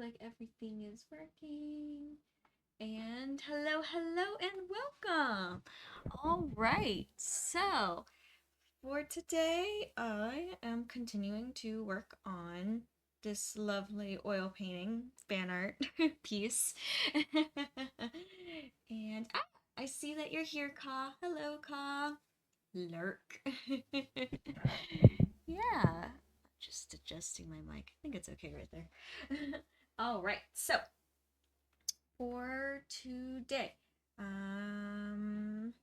like everything is working. And hello, hello, and welcome. All right, so for today, I am continuing to work on this lovely oil painting fan art piece. And I see that you're here, Ka. Hello, Ka. Lurk. Yeah, just adjusting my mic. I think it's okay right there. All right, so for today, um,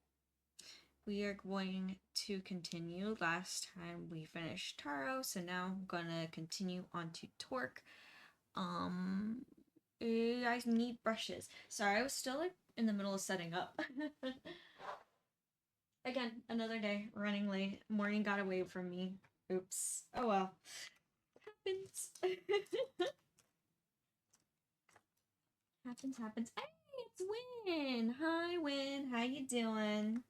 we are going to continue. Last time we finished Taro, so now I'm gonna continue on to Torque. Um, I need brushes. Sorry, I was still like in the middle of setting up. Again, another day running late. Morning got away from me. Oops. Oh well. Happens. Happens. Hey, it's Win. Hi, Win. How you doing?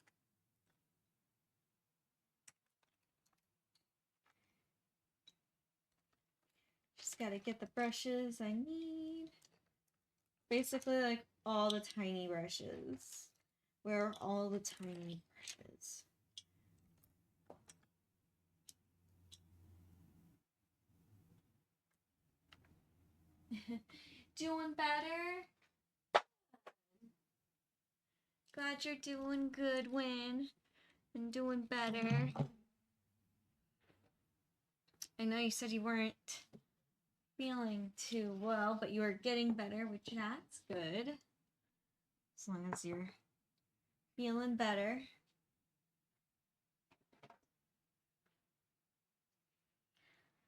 Just gotta get the brushes I need. Basically, like all the tiny brushes. Where are all the tiny brushes? Doing better? Glad you're doing good, Win. And doing better. I know you said you weren't feeling too well, but you are getting better, which that's good. As long as you're feeling better.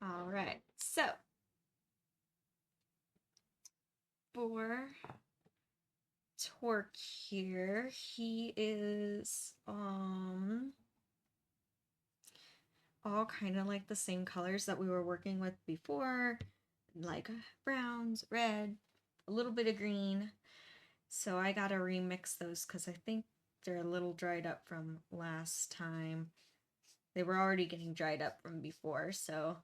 All right, so for Torque here, he is all kind of like the same colors that we were working with before, like browns, red, a little bit of green. So I gotta remix those because I think they're a little dried up from last time. They were already getting dried up from before, so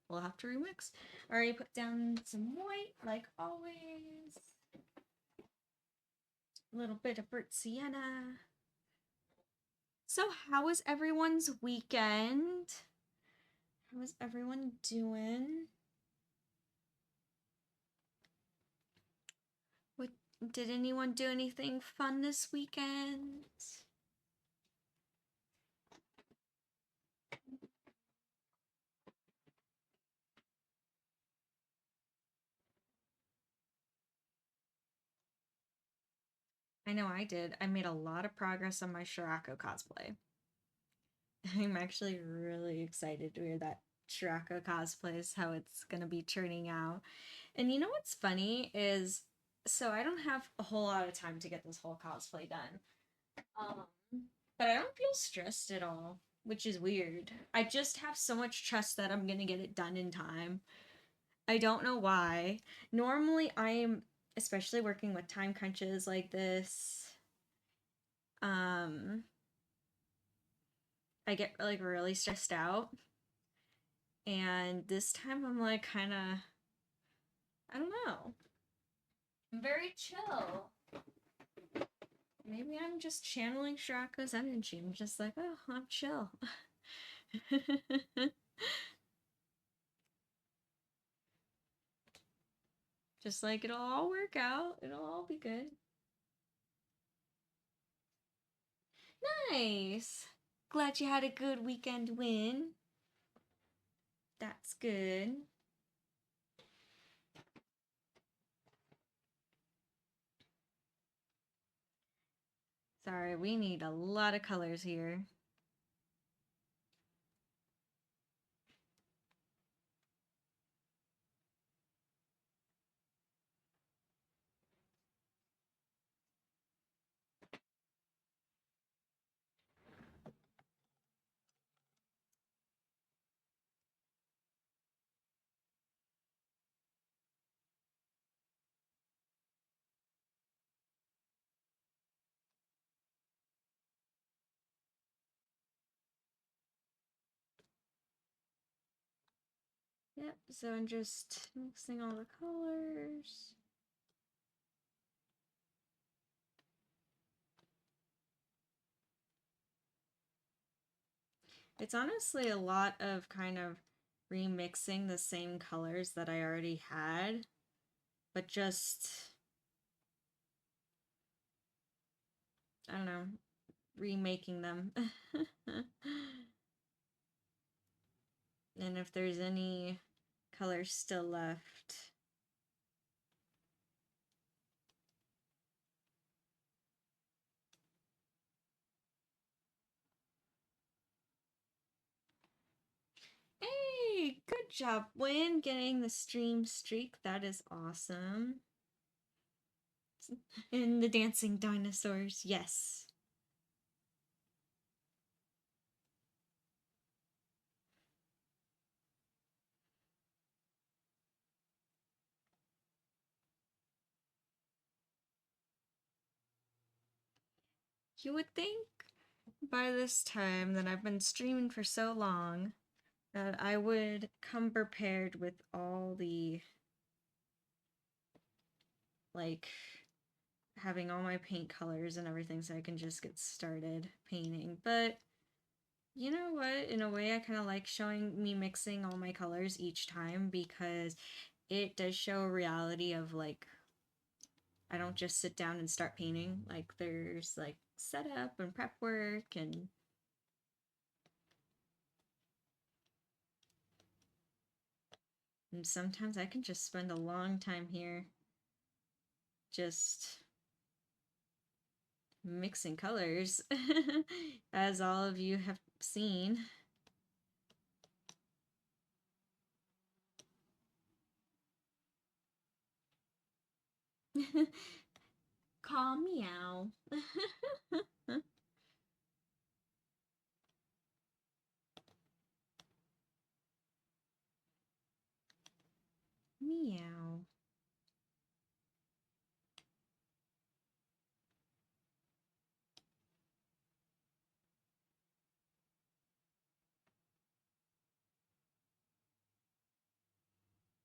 we'll have to remix. Already put down some white, like always. A little bit of burnt sienna. So how was everyone's weekend? How is everyone doing? What did anyone do anything fun this weekend? I know I did. I made a lot of progress on my Shirako cosplay. I'm actually really excited to hear that Shirako cosplay is how it's gonna be turning out. And you know what's funny is, so I don't have a whole lot of time to get this whole cosplay done. Um, but I don't feel stressed at all, which is weird. I just have so much trust that I'm gonna get it done in time. I don't know why. Normally, I'm, especially working with time crunches like this, um, I get like really stressed out. And this time I'm like kind of, I don't know. I'm very chill. Maybe I'm just channeling Shirako's energy. I'm just like, oh, I'm chill. Just like it'll all work out. It'll all be good. Nice. Glad you had a good weekend Win. That's good. Sorry, we need a lot of colors here. Yep, so I'm just mixing all the colors. It's honestly a lot of kind of remixing the same colors that I already had, but just, I don't know, remaking them. And if there's any colors still left. Hey, good job, Win, getting the stream streak. That is awesome. And the dancing dinosaurs, yes. You would think by this time that I've been streaming for so long that I would come prepared with all the, like, having all my paint colors and everything so I can just get started painting. But you know what? In a way, I kind of like showing me mixing all my colors each time because it does show a reality of, like, I don't just sit down and start painting. Like, there's, like, setup and prep work and sometimes I can just spend a long time here just mixing colors, as all of you have seen. Call meow. Meow.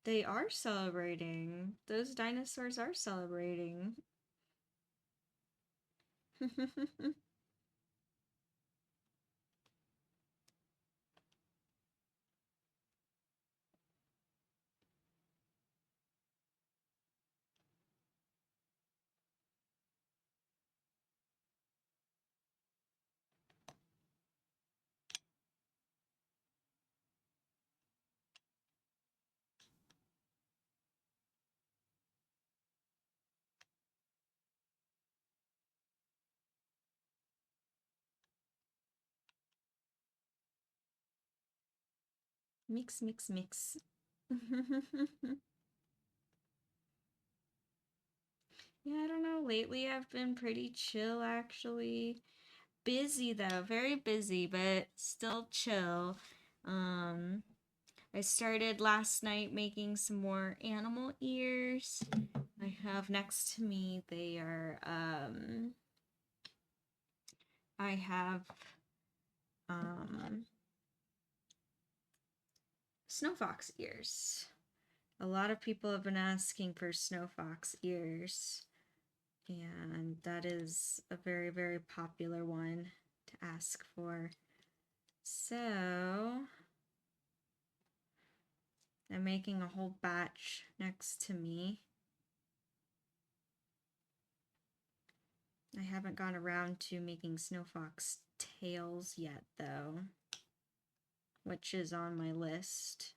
They are celebrating. Those dinosaurs are celebrating. Mix, mix, mix. Yeah, I don't know. Lately, I've been pretty chill, actually. Busy, though. Very busy, but still chill. Um, I started last night making some more animal ears. I have next to me, they are, I have, snow fox ears. A lot of people have been asking for snow fox ears, and that is a very, very popular one to ask for. So I'm making a whole batch next to me. I haven't gone around to making snow fox tails yet, though, which is on my list.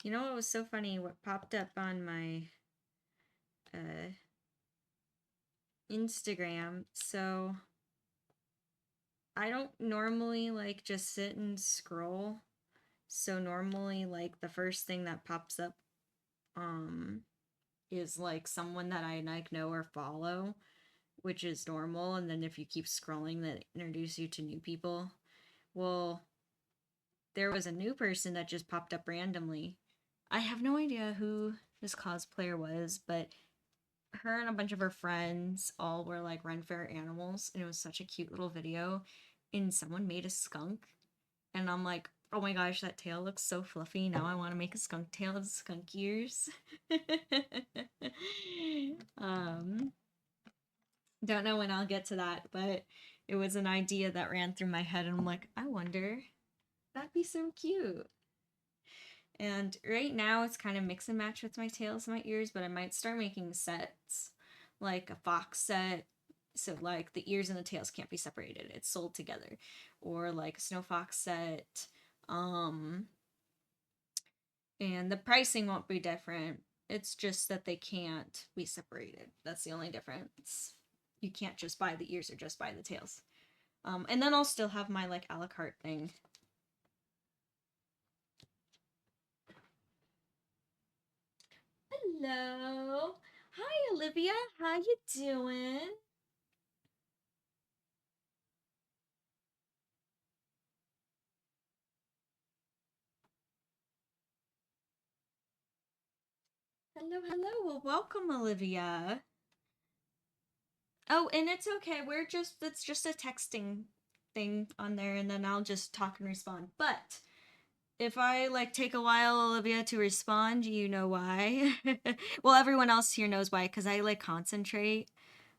You know what was so funny? What popped up on my Instagram. So I don't normally like just sit and scroll. So normally, like, the first thing that pops up is like someone that I like know or follow, which is normal. And then if you keep scrolling, that introduce you to new people. Well, there was a new person that just popped up randomly. I have no idea who this cosplayer was, but her and a bunch of her friends all were like Ren Fair animals, and it was such a cute little video. And someone made a skunk, and I'm like, oh my gosh, that tail looks so fluffy. Now I want to make a skunk tail with skunk ears. um, Don't know when I'll get to that, but it was an idea that ran through my head, and I'm like, I wonder, that'd be so cute. And right now it's kind of mix and match with my tails and my ears, but I might start making sets, like a fox set. So like the ears and the tails can't be separated. It's sold together. Or like a snow fox set. Um and the pricing won't be different. It's just that they can't be separated. That's the only difference. You can't just buy the ears or just buy the tails. And then I'll still have my like a la carte thing. Hello. Hi, Olivia. How you doing? Hello, hello. Well, welcome, Olivia. Oh, and it's okay. It's just a texting thing on there, and then I'll just talk and respond. But if I like take a while, Olivia, to respond, you know why. Well, everyone else here knows why, because I like concentrate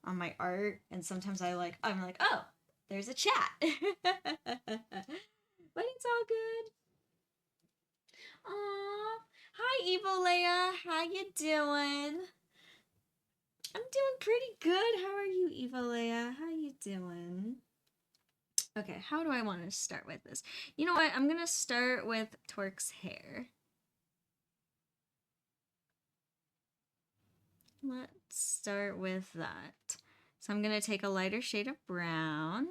on my art, and sometimes I'm like, oh, there's a chat. But it's all good. Aw. Hi, Evil Leia. How you doing? I'm doing pretty good. How are you, Eva Leia? How you doing? Okay, how do I want to start with this? You know what? I'm gonna start with Twerk's hair. Let's start with that. So I'm gonna take a lighter shade of brown.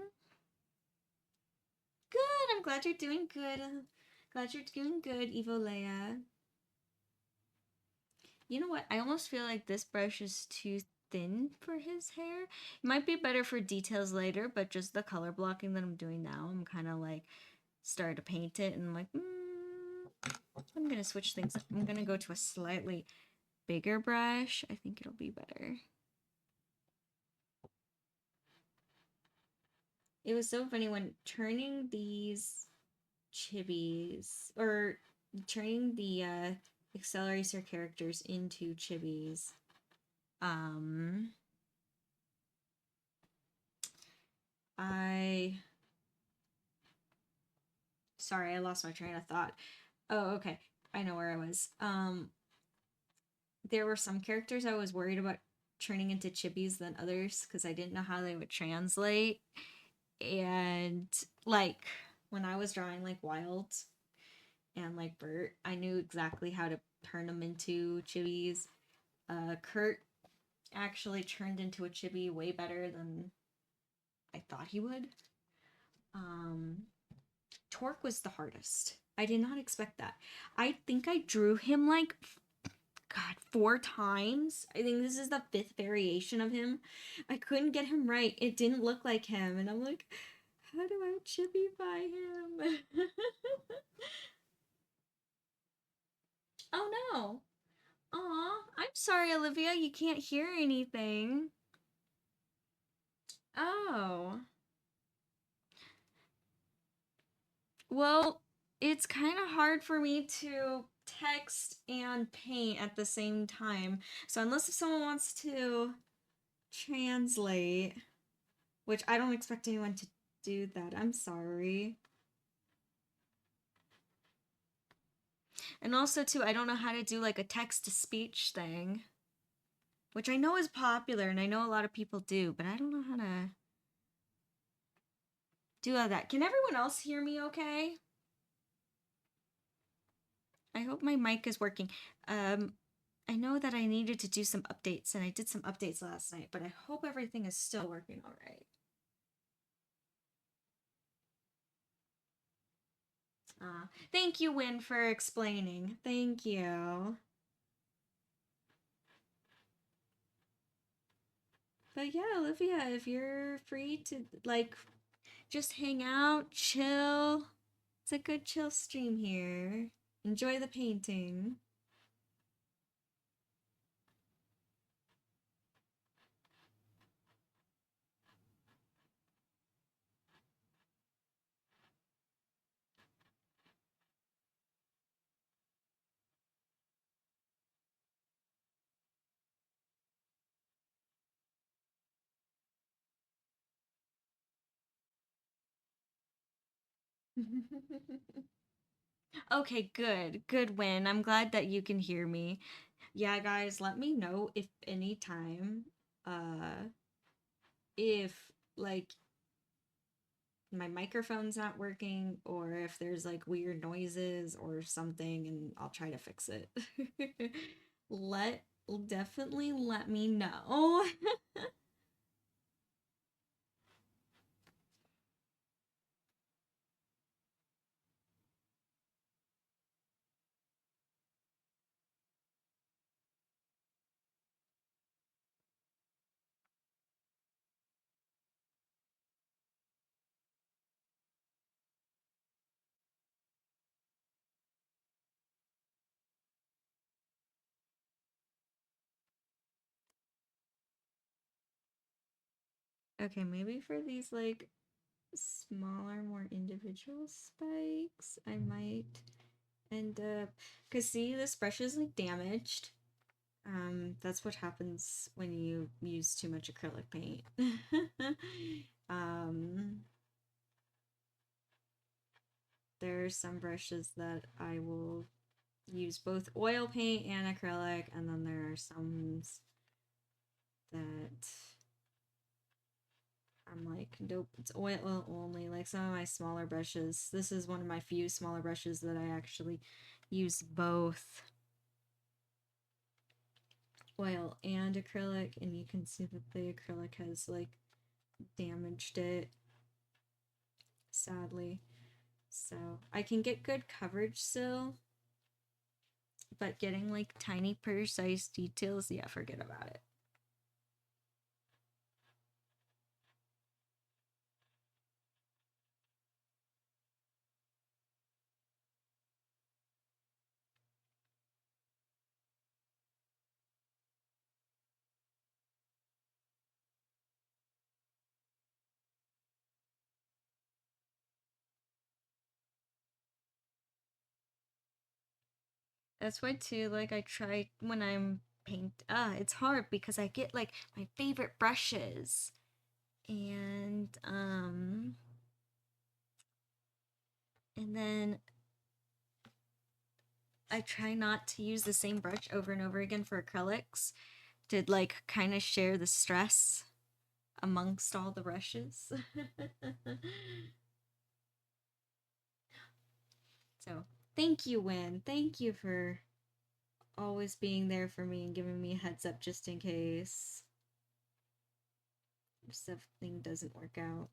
Good. I'm glad you're doing good. Glad you're doing good, Evo Leia. You know what? I almost feel like this brush is too thin for his hair. It might be better for details later, but just the color blocking that I'm doing now, I'm kind of like started to paint it and I'm like, I'm gonna switch things up. I'm gonna go to a slightly bigger brush. I think it'll be better. It was so funny when turning these chibis, or turning the Accelerator characters into chibis. I Sorry, I lost my train of thought. Oh, okay. I know where I was. There were some characters I was worried about turning into chibis than others because I didn't know how they would translate. And like when I was drawing like Wild and like Bert, I knew exactly how to turn them into chibis. Kurt actually turned into a chibi way better than I thought he would. Um, Torque was the hardest. I did not expect that. I think I drew him like God, 4 times. I think this is the 5th variation of him. I couldn't get him right. It didn't look like him, and I'm like, how do I chibify him? Oh no. Aw, I'm sorry, Olivia. You can't hear anything. Oh. Well, it's kind of hard for me to text and paint at the same time. So unless if someone wants to translate, which I don't expect anyone to do that. I'm sorry. And also too, I don't know how to do like a text to speech thing, which I know is popular and I know a lot of people do, but I don't know how to do all that. Can everyone else hear me okay? I hope my mic is working. I know that I needed to do some updates and I did some updates last night, but I hope everything is still working all right. Thank you, Win, for explaining. Thank you. But yeah, Olivia, if you're free to like just hang out, chill. It's a good chill stream here. Enjoy the painting. Okay, good. Good win. I'm glad that you can hear me. Yeah, guys, let me know if anytime if like my microphone's not working or if there's like weird noises or something and I'll try to fix it. let Definitely let me know. Okay, maybe for these like smaller, more individual spikes, I might end up, cause see, this brush is like damaged. That's what happens when you use too much acrylic paint. um, there are some brushes that I will use both oil paint and acrylic, and then there are some that I'm like, nope, it's oil only. Like some of my smaller brushes. This is one of my few smaller brushes that I actually use both oil and acrylic, and you can see that the acrylic has like damaged it, sadly. So I can get good coverage still, but getting like tiny precise details, yeah, forget about it. That's why too, like I try when I'm it's hard because I get like my favorite brushes and and then I try not to use the same brush over and over again for acrylics to like kind of share the stress amongst all the brushes. So, thank you, Win. Thank you for always being there for me and giving me a heads up just in case something doesn't work out.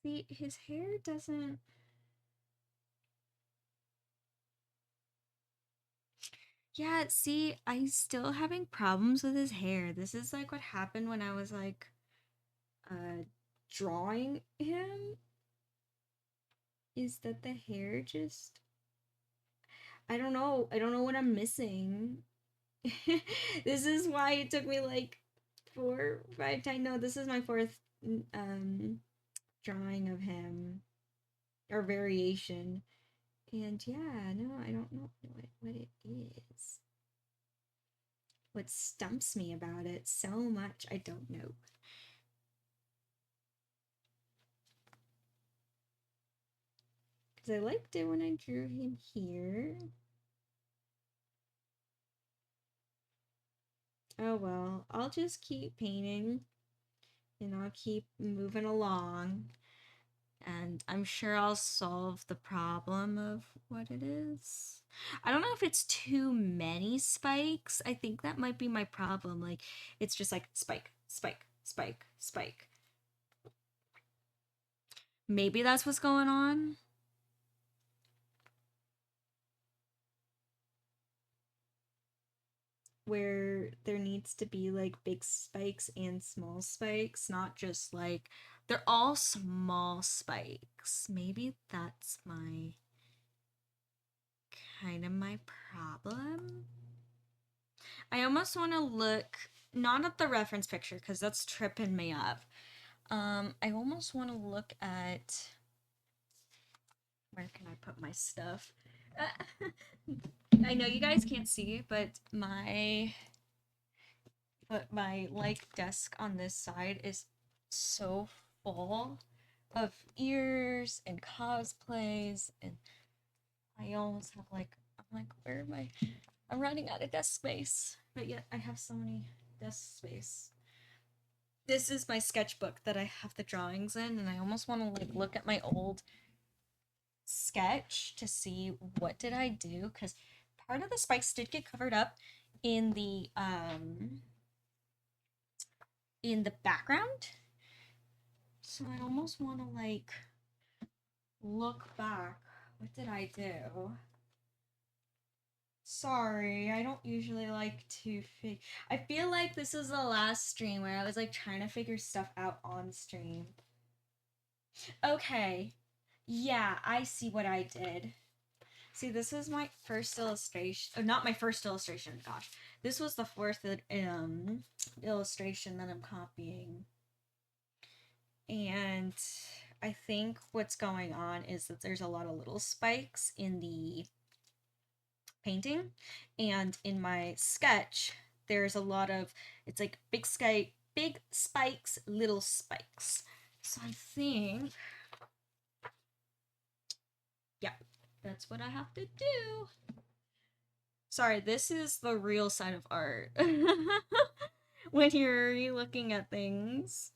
See, his hair doesn't. Yeah, see, I'm still having problems with his hair. This is like what happened when I was like uh drawing him, is that the hair just, I don't know. I don't know what I'm missing. This is why it took me like 4, 5 times. No, this is my fourth um drawing of him or variation. And yeah, no, I don't know what it is. What stumps me about it so much, I don't know. Because I liked it when I drew him here. Oh well, I'll just keep painting and I'll keep moving along. And I'm sure I'll solve the problem of what it is. I don't know if it's too many spikes. I think that might be my problem. Like, it's just like spike, spike, spike, spike. Maybe that's what's going on. Where there needs to be like big spikes and small spikes, not just like they're all small spikes. Maybe that's my kind of my problem. I almost want to look not at the reference picture because that's tripping me up. I almost want to look at where can I put my stuff? I know you guys can't see, but my like desk on this side is so full of ears and cosplays, and I almost have like I'm like, where am I? I'm running out of desk space, but yet I have so many desk space. This is my sketchbook that I have the drawings in, and I almost want to like look at my old sketch to see what did I do, because part of the spikes did get covered up in the background. So I almost want to like look back. What did I do? Sorry, I don't usually like to I feel like this is the last stream where I was like trying to figure stuff out on stream. Okay. Yeah, I see what I did. See, this is my first illustration. Oh, not my first illustration, gosh. This was the fourth illustration that I'm copying. And I think what's going on is that there's a lot of little spikes in the painting, and in my sketch there's a lot of, it's like big spikes, little spikes. So I think, yeah, that's what I have to do. Sorry, this is the real side of art. When you're looking at things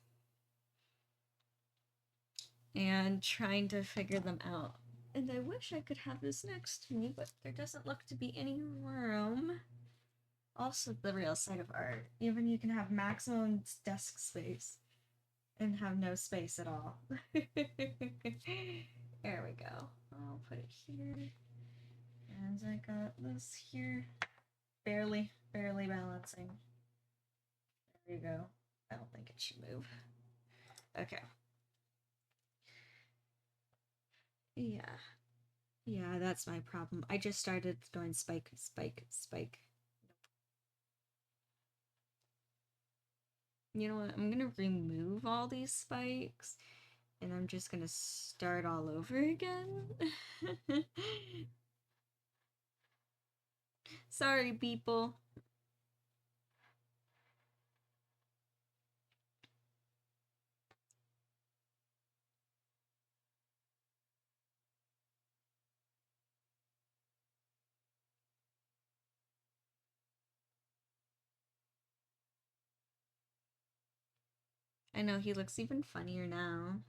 and trying to figure them out. And I wish I could have this next to me, but there doesn't look to be any room. Also the real side of art. Even you can have maximum desk space and have no space at all. There we go. I'll put it here. And I got this here. Barely balancing. There you go. I don't think it should move. Okay. Yeah. Yeah, that's my problem. I just started going spike. You know what? I'm gonna remove all these spikes and I'm just gonna start all over again. Sorry, people. I know, he looks even funnier now.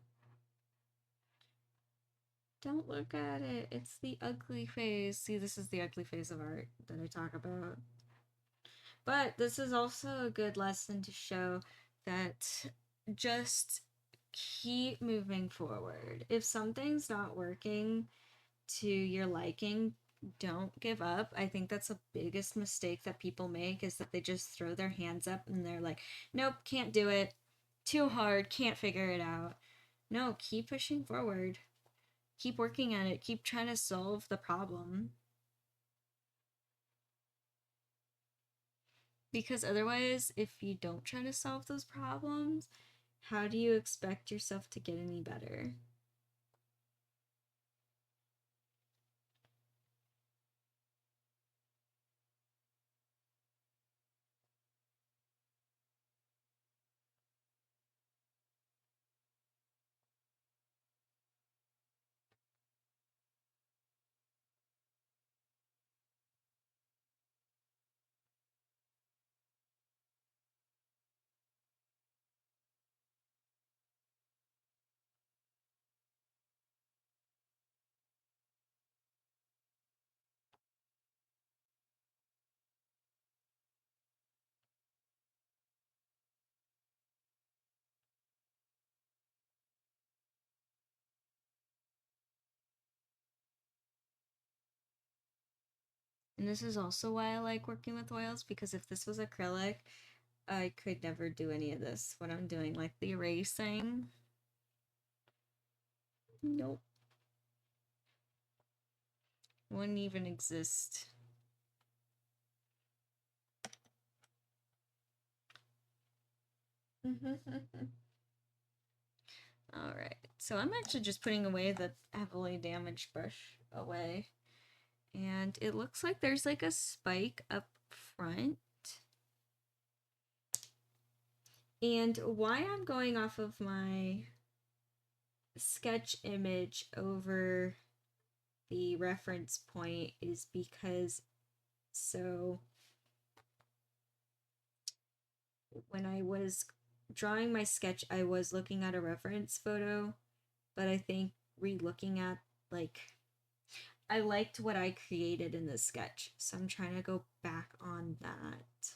Don't look at it. It's the ugly phase. See, this is the ugly phase of art that I talk about. But this is also a good lesson to show that just keep moving forward. If something's not working to your liking, don't give up. I think that's the biggest mistake that people make, is that they just throw their hands up and they're like, nope, can't do it. Too hard, can't figure it out. No, keep pushing forward. Keep working at it. Keep trying to solve the problem. Because otherwise, if you don't try to solve those problems, how do you expect yourself to get any better? And this is also why I like working with oils, because if this was acrylic, I could never do any of this when I'm doing like the erasing. Nope. Wouldn't even exist. All right, so I'm actually just putting away the heavily damaged brush away. And it looks like there's like a spike up front. And why I'm going off of my sketch image over the reference point is because, so when I was drawing my sketch, I was looking at a reference photo, but I think re-looking at, like, I liked what I created in the sketch, so I'm trying to go back on that.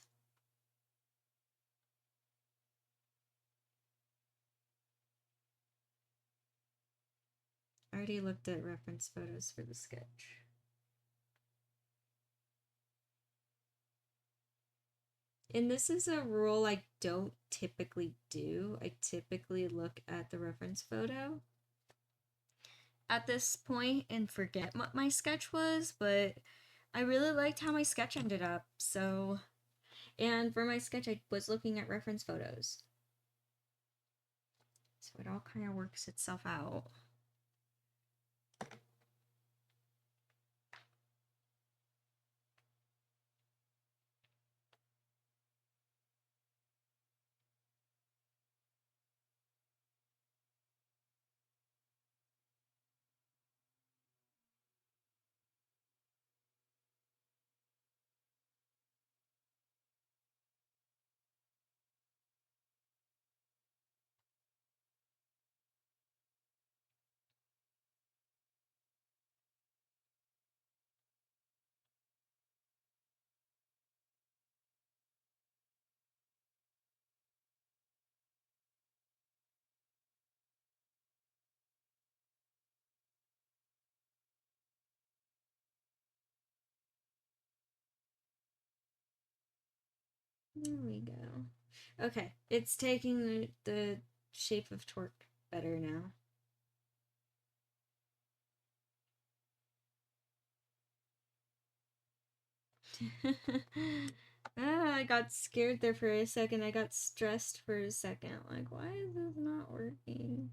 I already looked at reference photos for the sketch. And this is a rule I don't typically do. I typically look at the reference photo at this point and forget what my sketch was, but I really liked how my sketch ended up. So, and for my sketch, I was looking at reference photos. So it all kind of works itself out. There we go. Okay, it's taking the shape of torque better now. I got scared there for a second. I got stressed for a second. Like, why is this not working?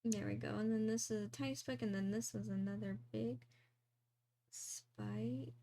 There we go. And then this is a tiny spike, and then this was another big spike.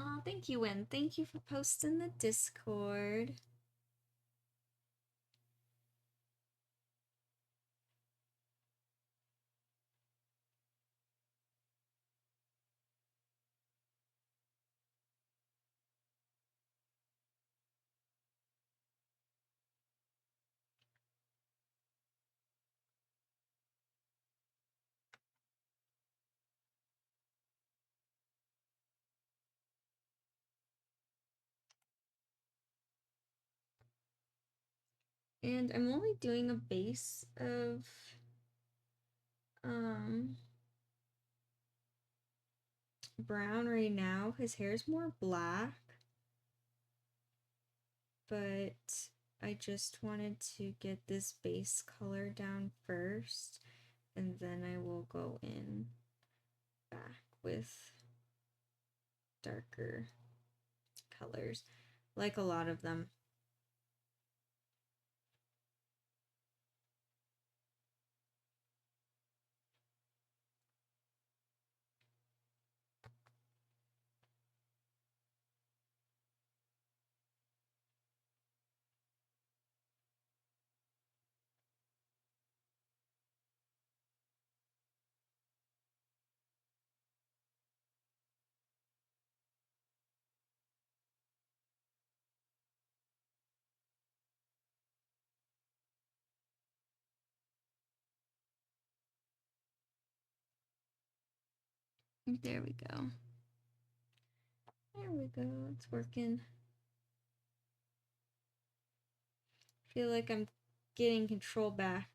Oh, thank you, Win. Thank you for posting the Discord. And I'm only doing a base of brown right now. His hair's more black, but I just wanted to get this base color down first, and then I will go in back with darker colors, like a lot of them. There we go. There we go. It's working. Feel like I'm getting control back.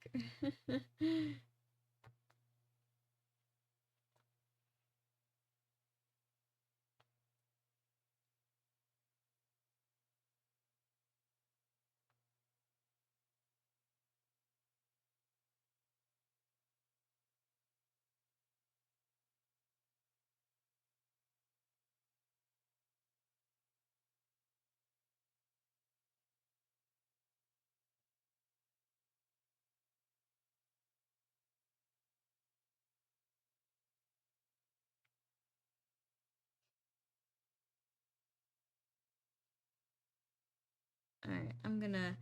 Alright, I'm gonna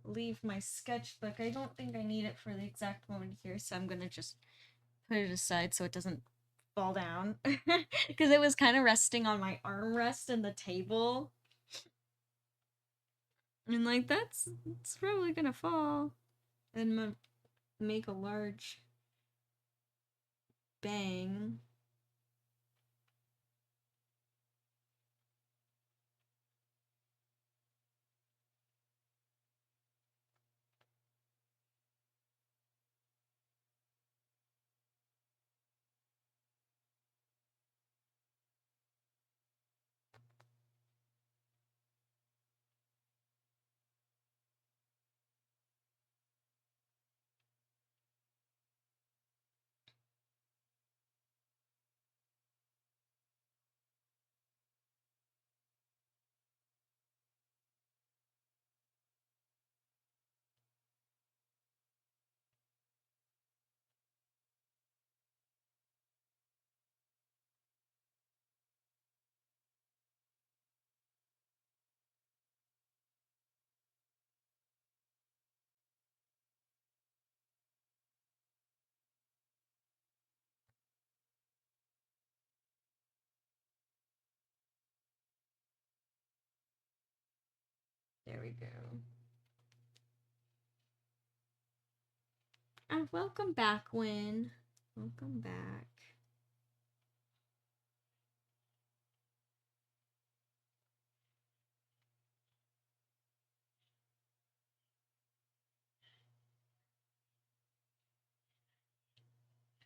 leave my sketchbook. I don't think I need it for the exact moment here, so I'm gonna just put it aside so it doesn't fall down. Because it was kind of resting on my armrest in the table. And like, it's probably gonna fall and make a large bang. There we go. Welcome back, Win. Welcome back.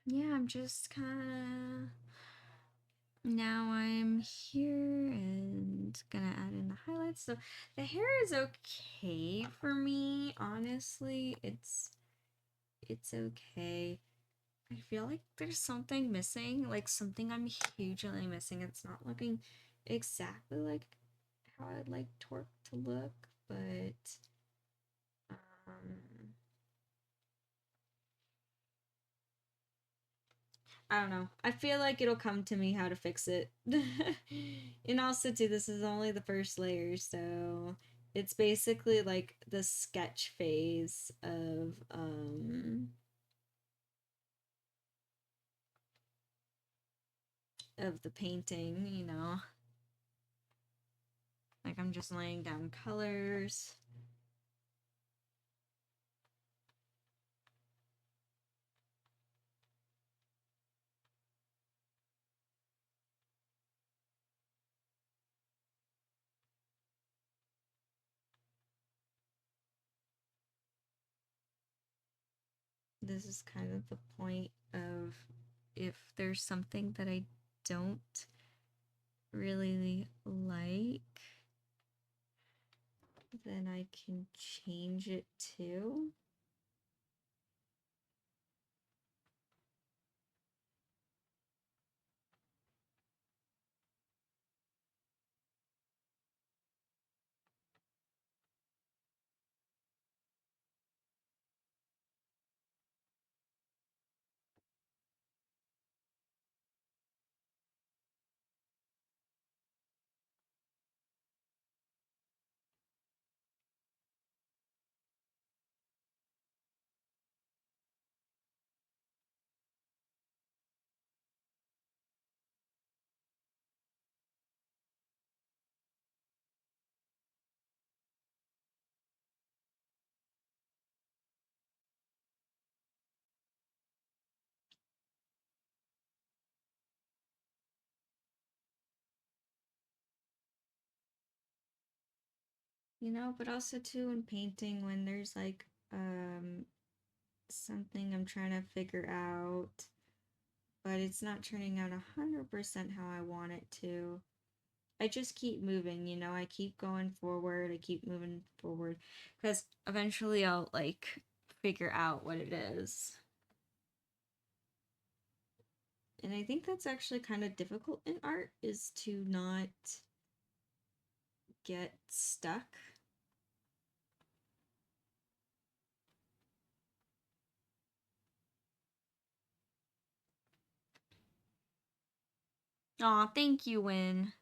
Yeah, I'm just kind of. Now I'm here and gonna add in the highlights. So the hair is okay for me, honestly. It's okay. I feel like there's something missing, like something I'm hugely missing. It's not looking exactly like how I'd like Torque to look, but um I don't know. I feel like it'll come to me how to fix it. And also too, this is only the first layer, so it's basically like the sketch phase of the painting, you know. Like I'm just laying down colors. This is kind of the point of if there's something that I don't really like, then I can change it too. But also too in painting when there's like something I'm trying to figure out, but it's not turning out 100% how I want it to. I just keep moving, I keep going forward, I keep moving forward because eventually I'll like figure out what it is. And I think that's actually kind of difficult in art is to not get stuck. Aw, thank you, Win.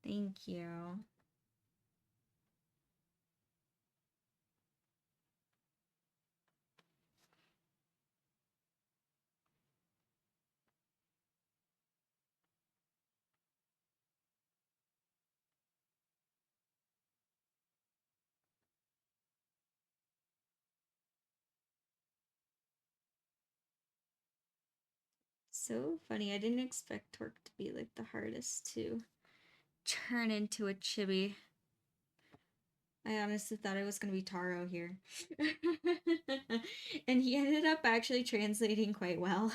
Thank you. So funny. I didn't expect Torque to be like the hardest to turn into a chibi. I honestly thought it was going to be Taro here. And he ended up actually translating quite well.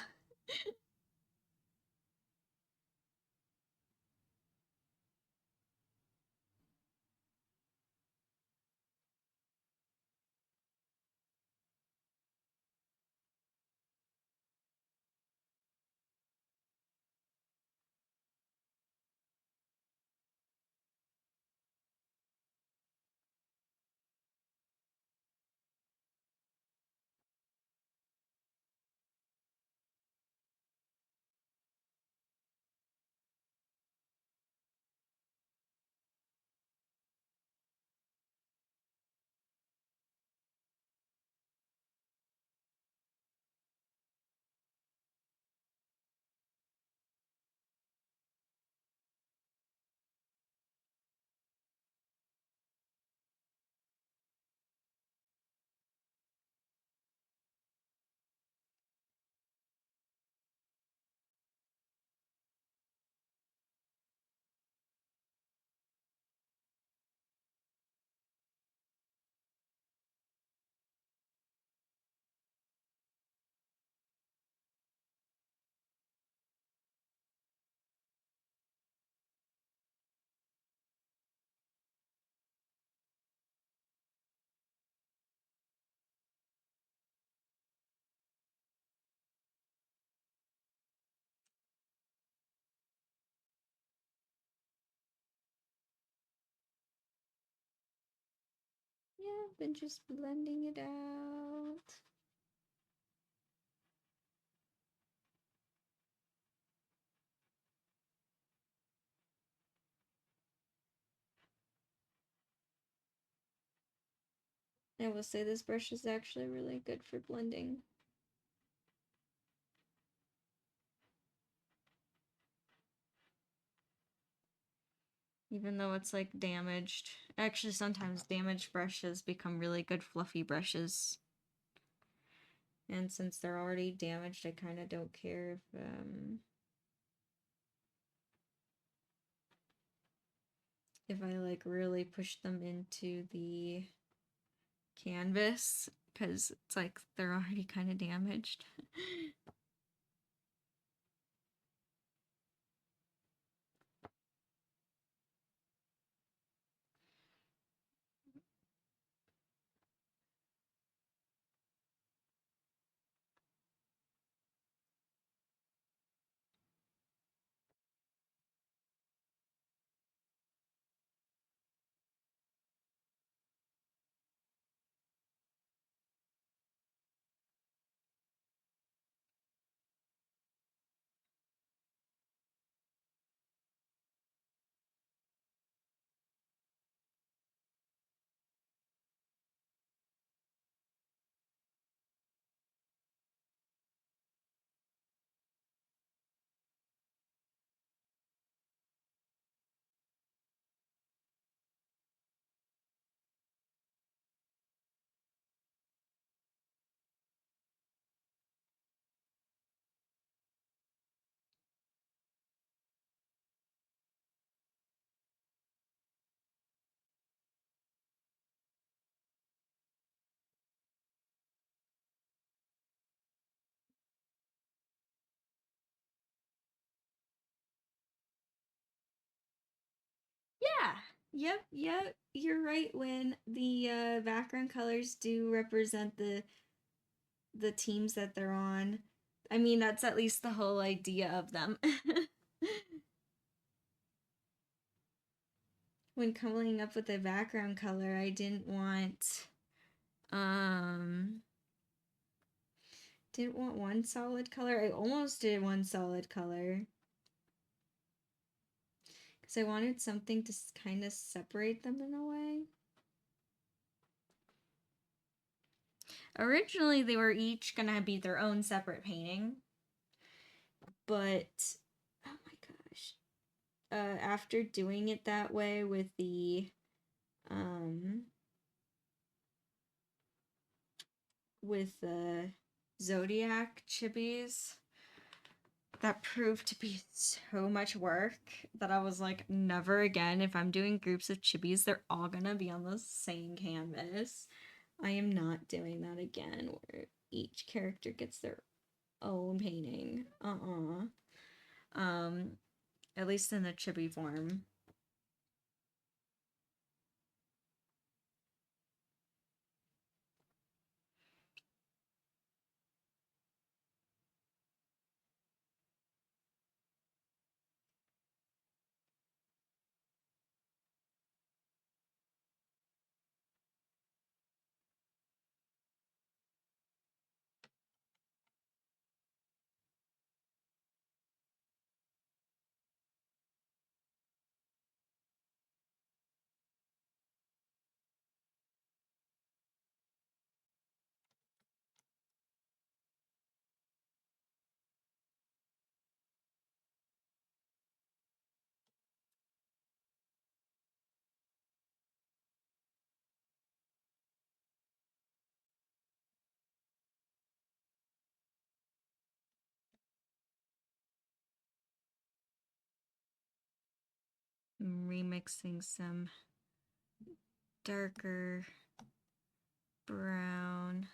Yeah, I've been just blending it out. I will say this brush is actually really good for blending. Even though it's like damaged. Actually, sometimes damaged brushes become really good fluffy brushes. And since they're already damaged, I kind of don't care if I like really push them into the canvas because it's like they're already kind of damaged. Yep. You're right when the background colors do represent the teams that they're on. I mean, that's at least the whole idea of them. When coming up with a background color, I um didn't want one solid color. I almost did one solid color because I wanted something to kind of separate them in a way. Originally, they were each gonna be their own separate painting, but oh my gosh, after doing it that way with um the Zodiac chippies, that proved to be so much work that I was like, never again. If I'm doing groups of chippies, they're all gonna be on the same canvas. I am not doing that again where each character gets their own painting. Um, at least in the chibi form. I'm remixing some darker brown.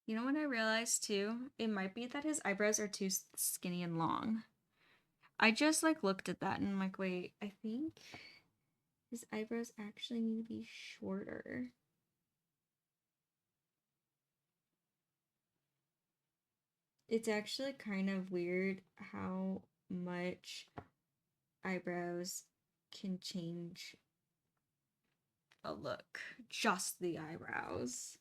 You know what I realized too? It might be that his eyebrows are too skinny and long. I just like looked at that and I'm like, wait, I think his eyebrows actually need to be shorter. It's actually kind of weird how much eyebrows can change a look. Just the eyebrows.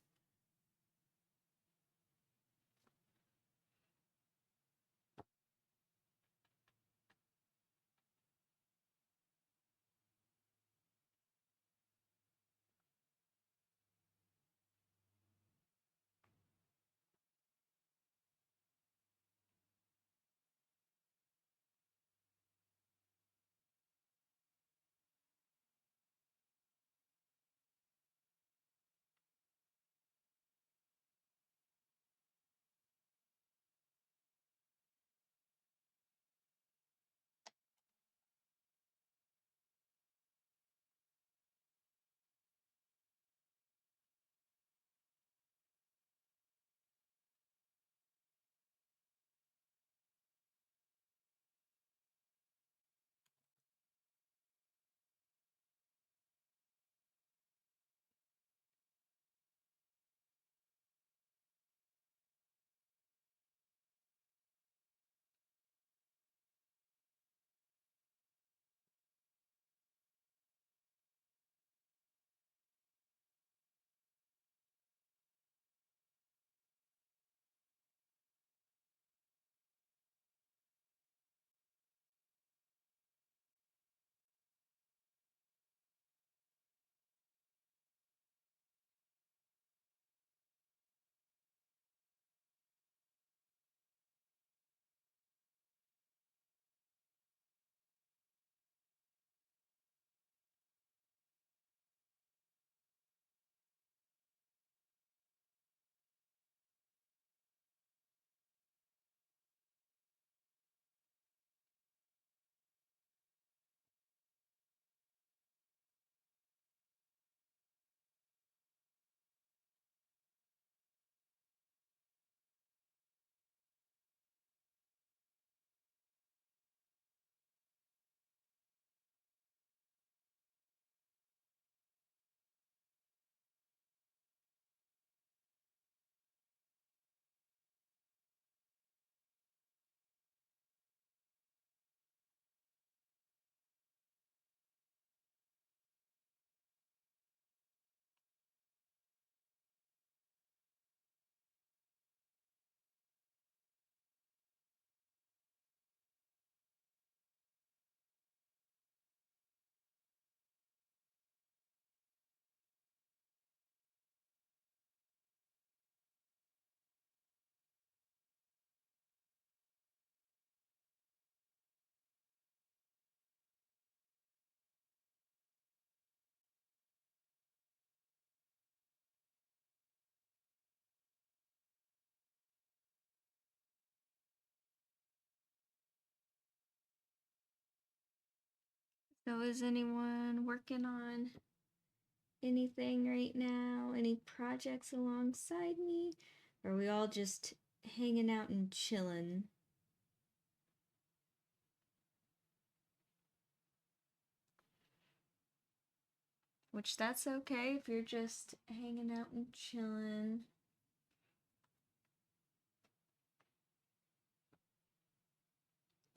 So is anyone working on anything right now? Any projects alongside me? Or are we all just hanging out and chilling? Which that's okay if you're just hanging out and chilling.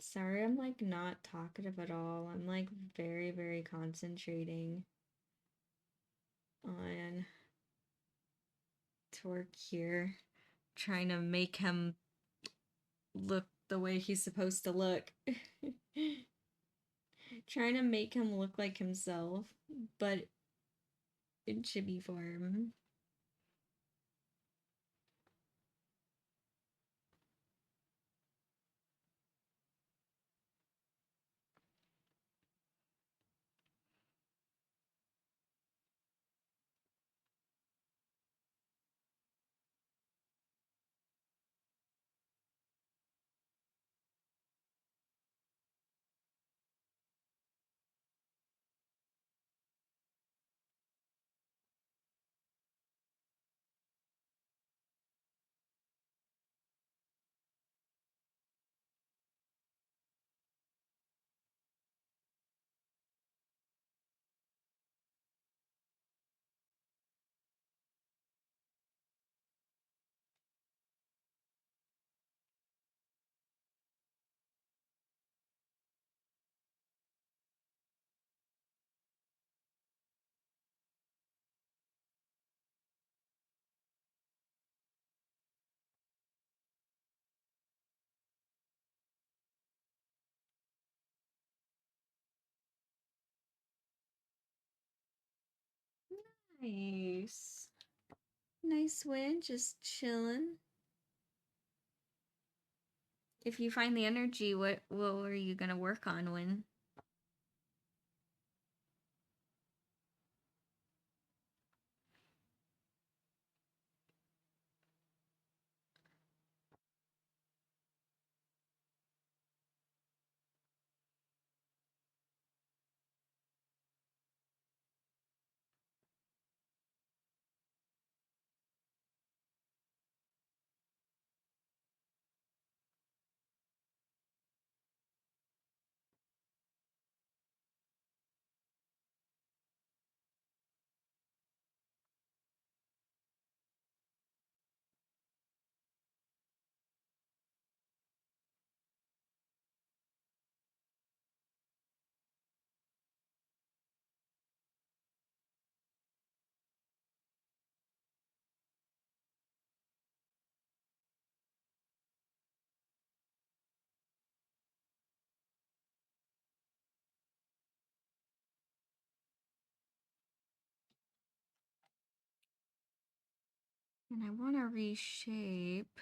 Sorry, I'm like not talkative at all. I'm like very, very concentrating on Torque here, trying to make him look the way he's supposed to look. Trying to make him look like himself, but in chibi form. Nice. Nice win, just chilling. If you find the energy, what are you gonna work on when? And I want to reshape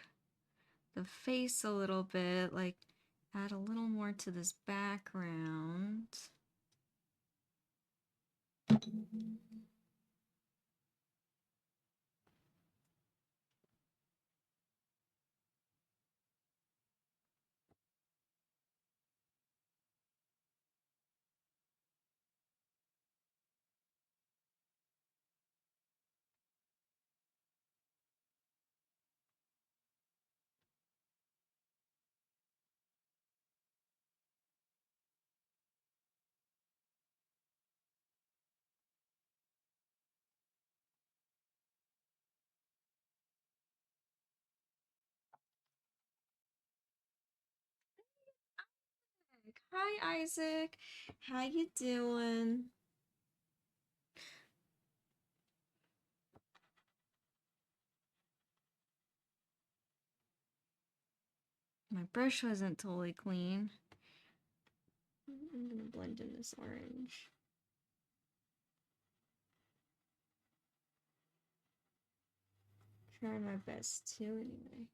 the face a little bit, like add a little more to this background. Hi, Isaac. How you doing? My brush wasn't totally clean. I'm gonna blend in this orange. Try my best to, anyway.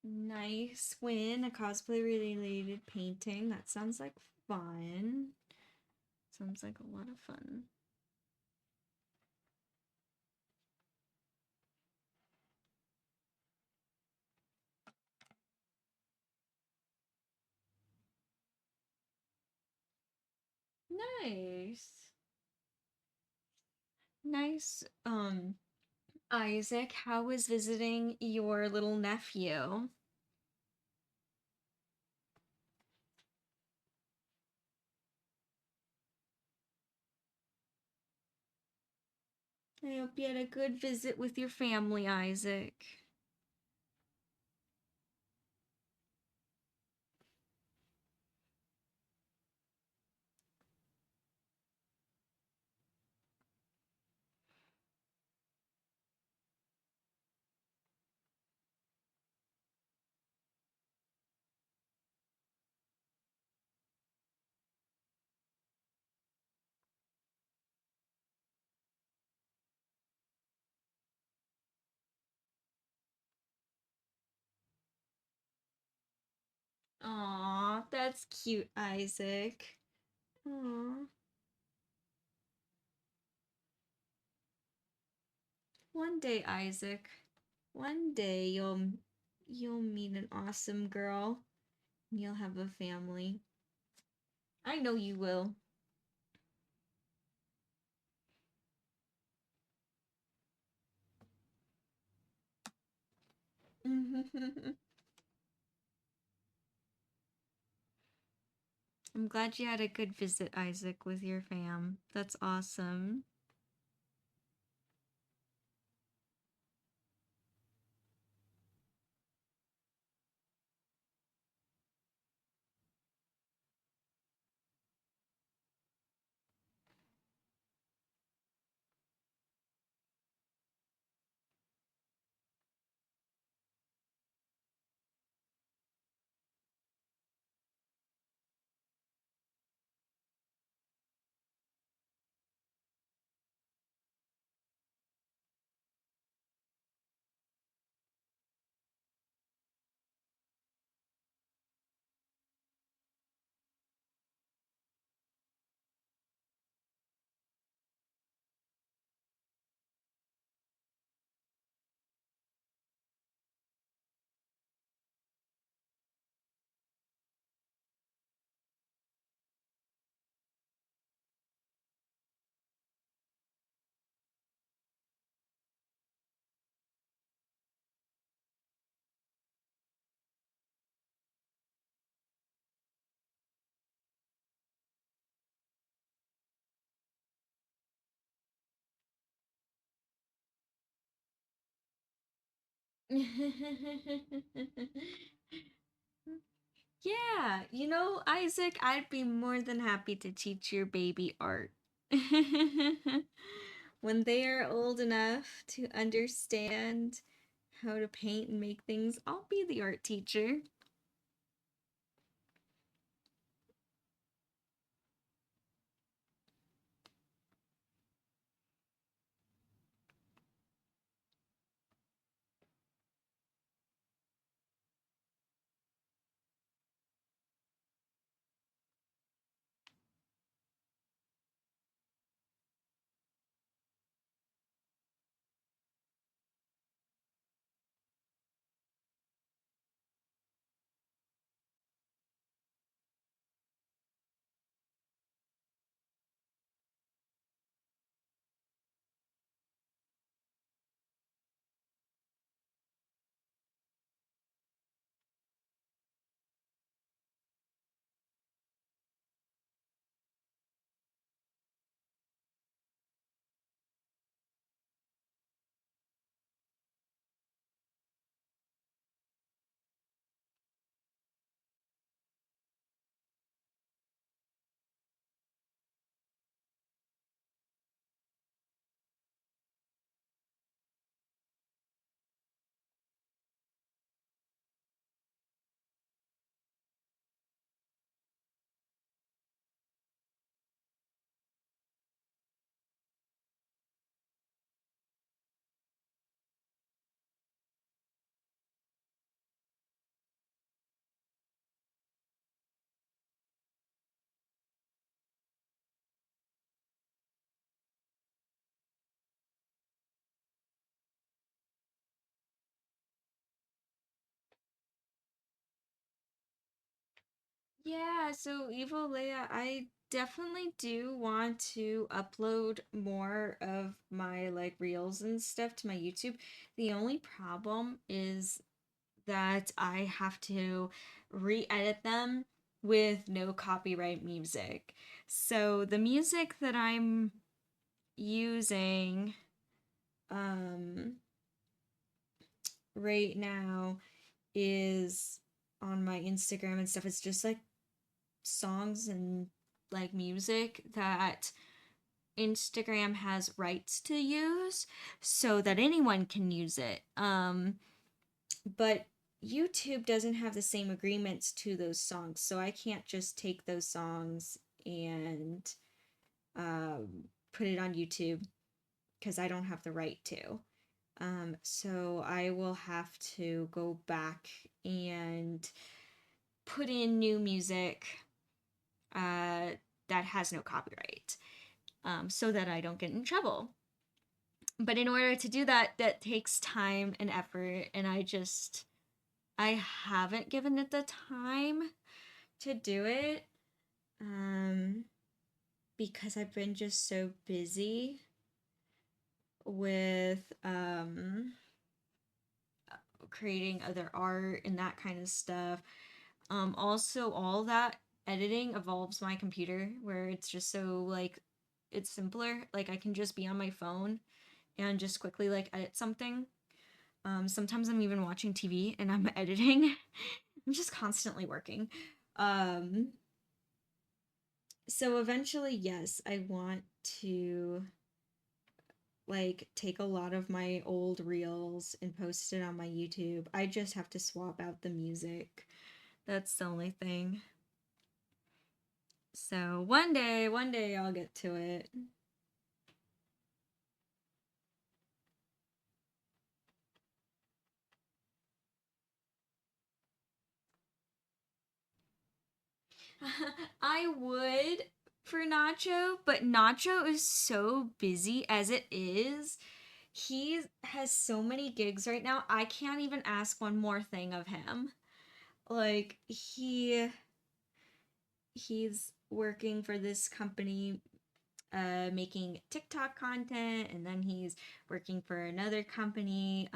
Nice win, a cosplay related painting. That sounds like fun. Sounds like a lot of fun. Nice. Nice. Isaac, how was visiting your little nephew? I hope you had a good visit with your family, Isaac. Aw, that's cute, Isaac. Aw. One day, Isaac. One day you'll meet an awesome girl. And you'll have a family. I know you will. I'm glad you had a good visit, Isaac, with your fam. That's awesome. Yeah, Isaac, I'd be more than happy to teach your baby art. When they are old enough to understand how to paint and make things, I'll be the art teacher. Yeah, so Evil Leia, I definitely do want to upload more of my like reels and stuff to my YouTube. The only problem is that I have to re-edit them with no copyright music. So the music that I'm using um right now is on my Instagram and stuff. It's just like songs and like music that Instagram has rights to use so that anyone can use it. But YouTube doesn't have the same agreements to those songs, so I can't just take those songs and put it on YouTube because I don't have the right to. So I will have to go back and put in new music uh, that has no copyright, so that I don't get in trouble. But in order to do that, that takes time and effort, and I haven't given it the time to do it, um, because I've been just so busy with creating other art and that kind of stuff. Also, all that editing involves my computer, where it's just so like it's simpler. Like I can just be on my phone and just quickly like edit something. Sometimes I'm even watching TV and I'm editing. I'm just constantly working. Um, so eventually, yes, I want to like take a lot of my old reels and post it on my YouTube. I just have to swap out the music. That's the only thing. So one day I'll get to it. I would for Nacho, but Nacho is so busy as it is. He has so many gigs right now. I can't even ask one more thing of him. Like he's working for this company making TikTok content, and then he's working for another company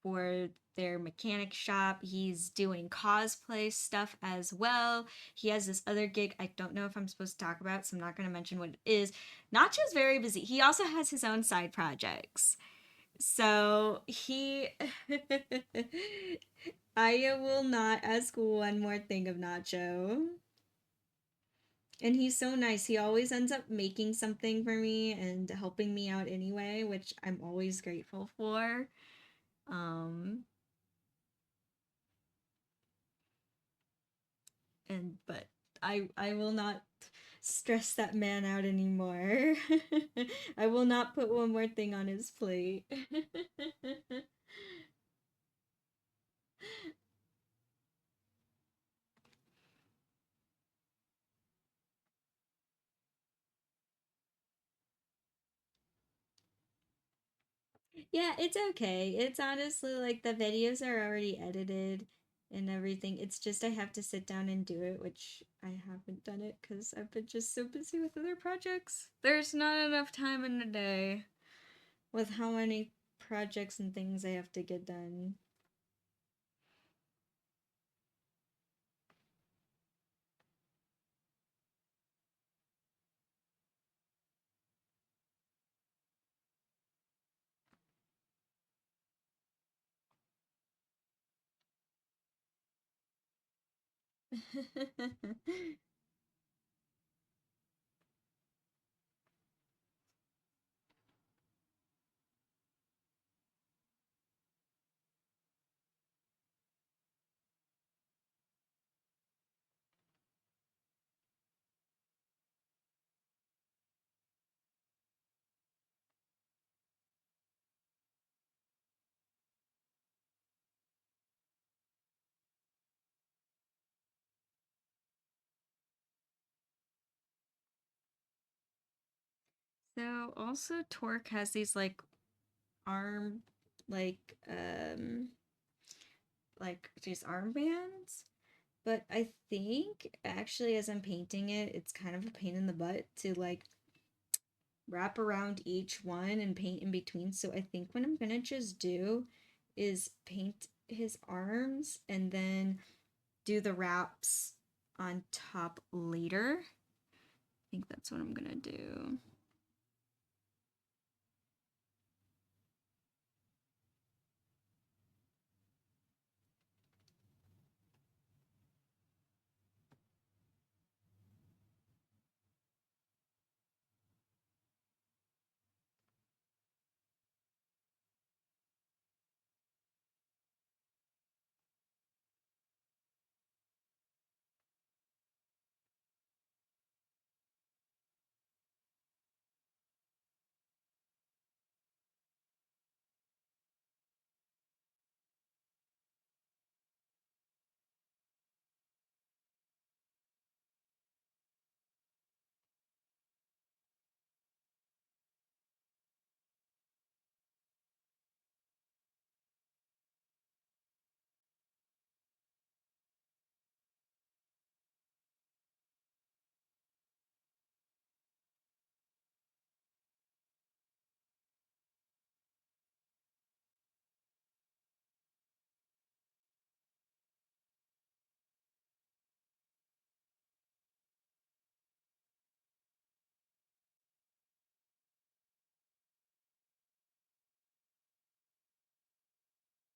for their mechanic shop. He's doing cosplay stuff as well. He has this other gig I don't know if I'm supposed to talk about, so I'm not going to mention what it is. Nacho's very busy. He also has his own side projects. So he I will not ask one more thing of Nacho. And he's so nice. He always ends up making something for me and helping me out anyway, which I'm always grateful for. Um and but I will not stress that man out anymore. I will not put one more thing on his plate. Yeah, it's okay. It's honestly like the videos are already edited and everything. It's just I have to sit down and do it, which I haven't done it because I've been just so busy with other projects. There's not enough time in the day with how many projects and things I have to get done. So also Torque has these arm like um like these armbands But I think actually as I'm painting it, it's kind of a pain in the butt to like wrap around each one and paint in between. So I think what I'm gonna just do is paint his arms and then do the wraps on top later. I think that's what I'm gonna do.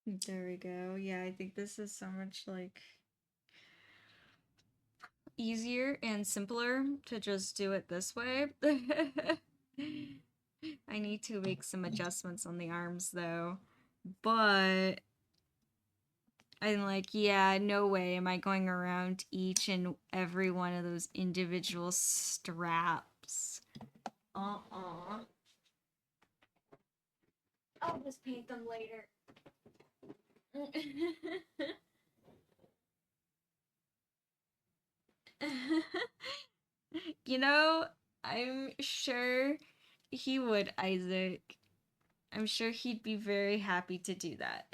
There we go. Yeah, I think this is so much like easier and simpler to just do it this way. I need to make some adjustments on the arms though. But I'm like, yeah, no way am I going around each and every one of those individual straps. Uh-uh. I'll just paint them later. You know, I'm sure he would, Isaac. I'm sure he'd be very happy to do that.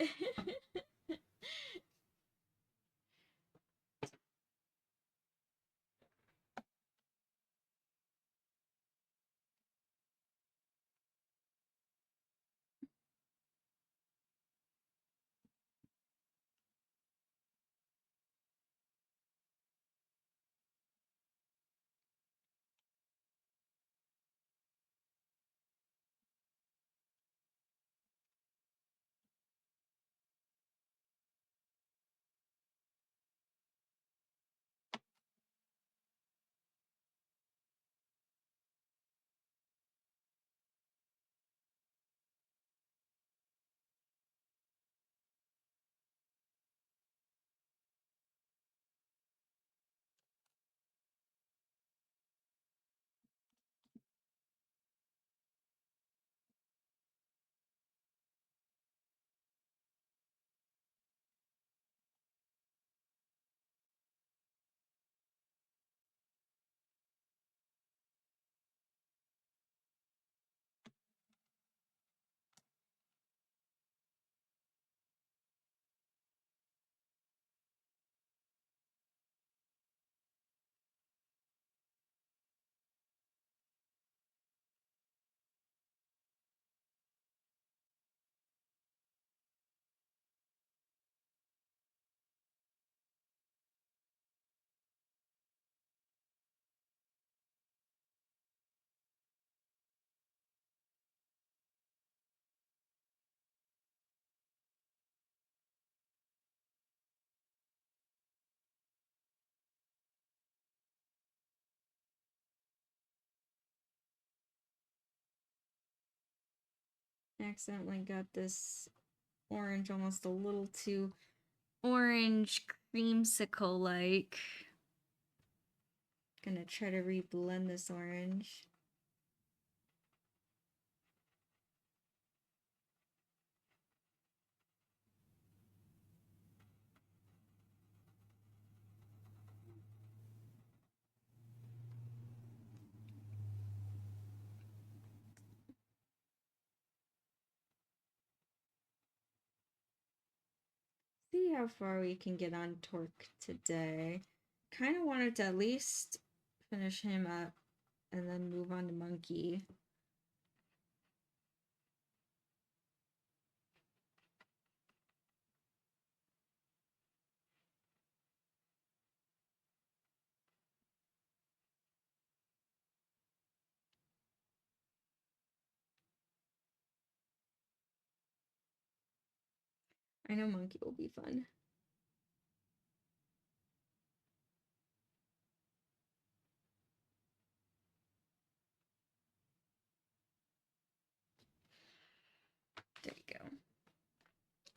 Accidentally got this orange almost a little too orange creamsicle like. Gonna try to reblend this orange. See, see how far we can get on Torque today. Kind of wanted to at least finish him up and then move on to Monkey. I know Monkey will be fun. There you go.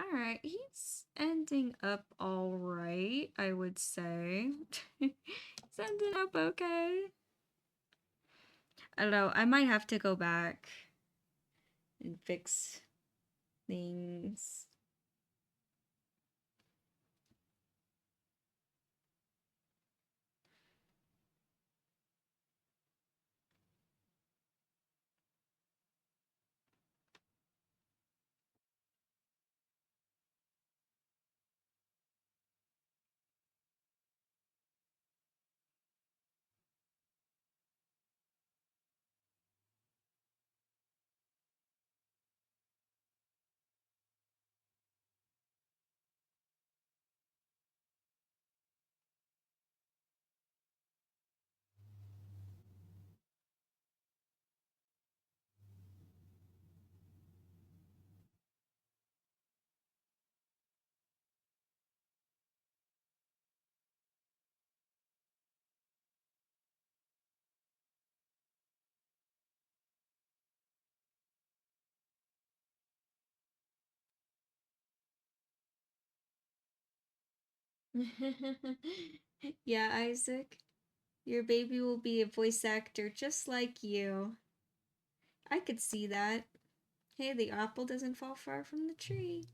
All right, he's ending up all right, I would say. He's ending up okay. I don't know, I might have to go back and fix things. Yeah, Isaac, your baby will be a voice actor just like you. I could see that. Hey, the apple doesn't fall far from the tree.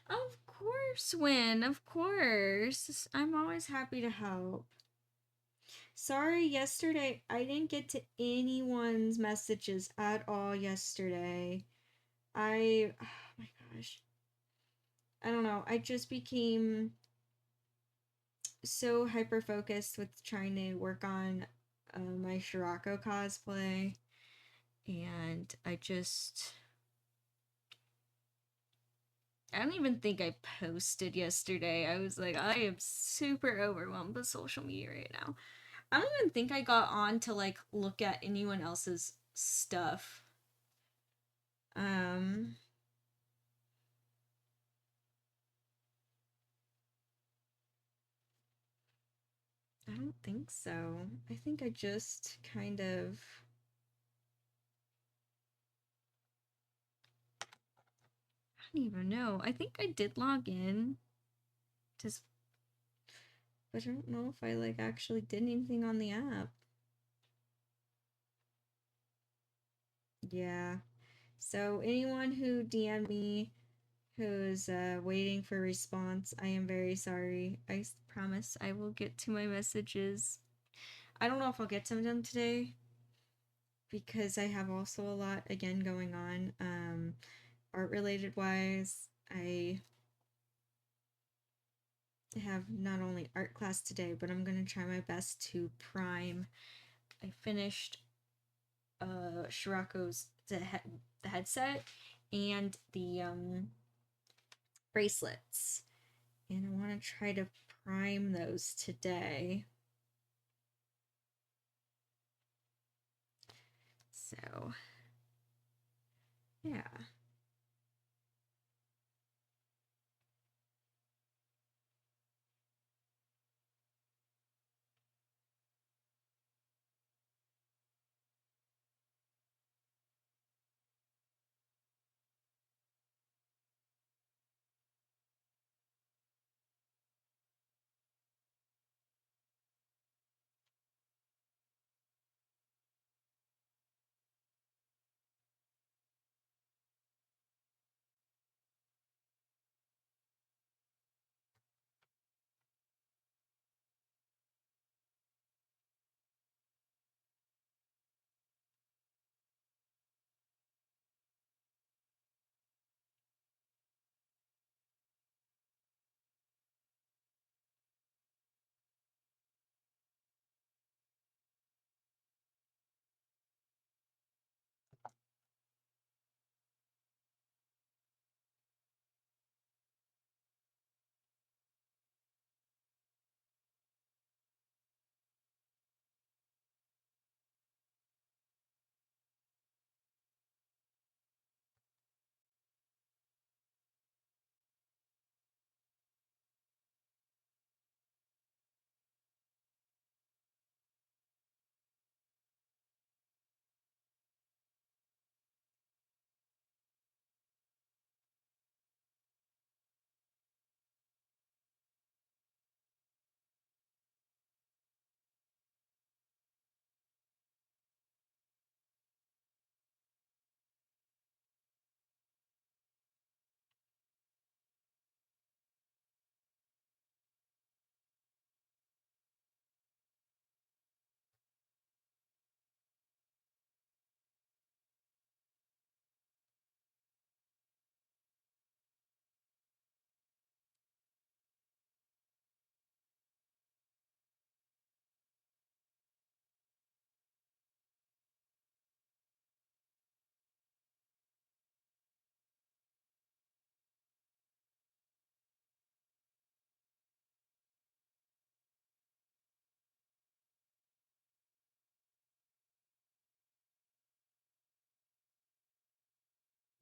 Of course, Win, of course. I'm always happy to help. Sorry, yesterday I didn't get to anyone's messages at all yesterday. Oh my gosh. I don't know. I just became so hyper focused with trying to work on my Shirako cosplay, and I don't even think I posted yesterday. I was like, I am super overwhelmed with social media right now. I don't even think I got on to like look at anyone else's stuff. Um I don't think so. I think I just kind of I don't even know. I think I did log in. Just but I don't know if I like actually did anything on the app. Yeah. So anyone who DM'd me who's waiting for a response, I am very sorry. I promise I will get to my messages. I don't know if I'll get to them today because I have also a lot again going on. Art related wise, I have not only art class today, but I'm gonna try my best to prime. I finished Shirako's the headset and the bracelets, and I want to try to prime those today. So, yeah.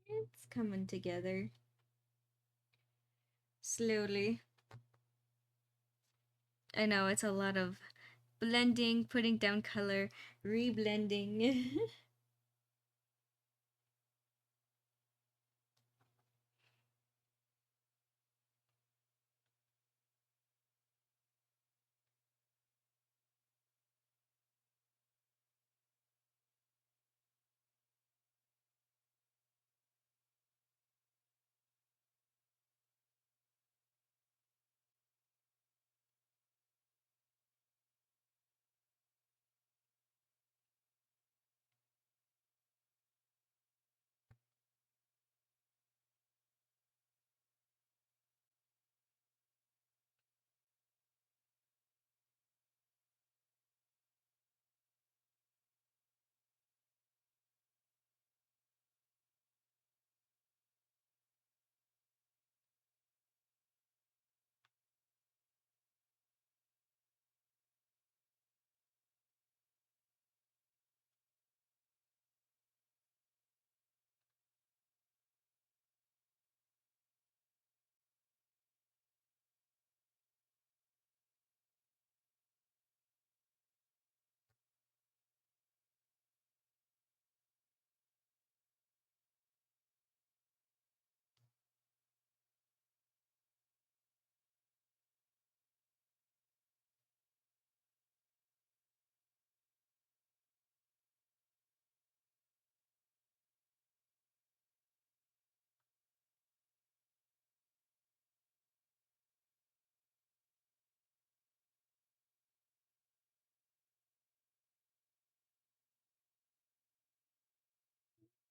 It's coming together slowly. I know it's a lot of blending, putting down color, reblending.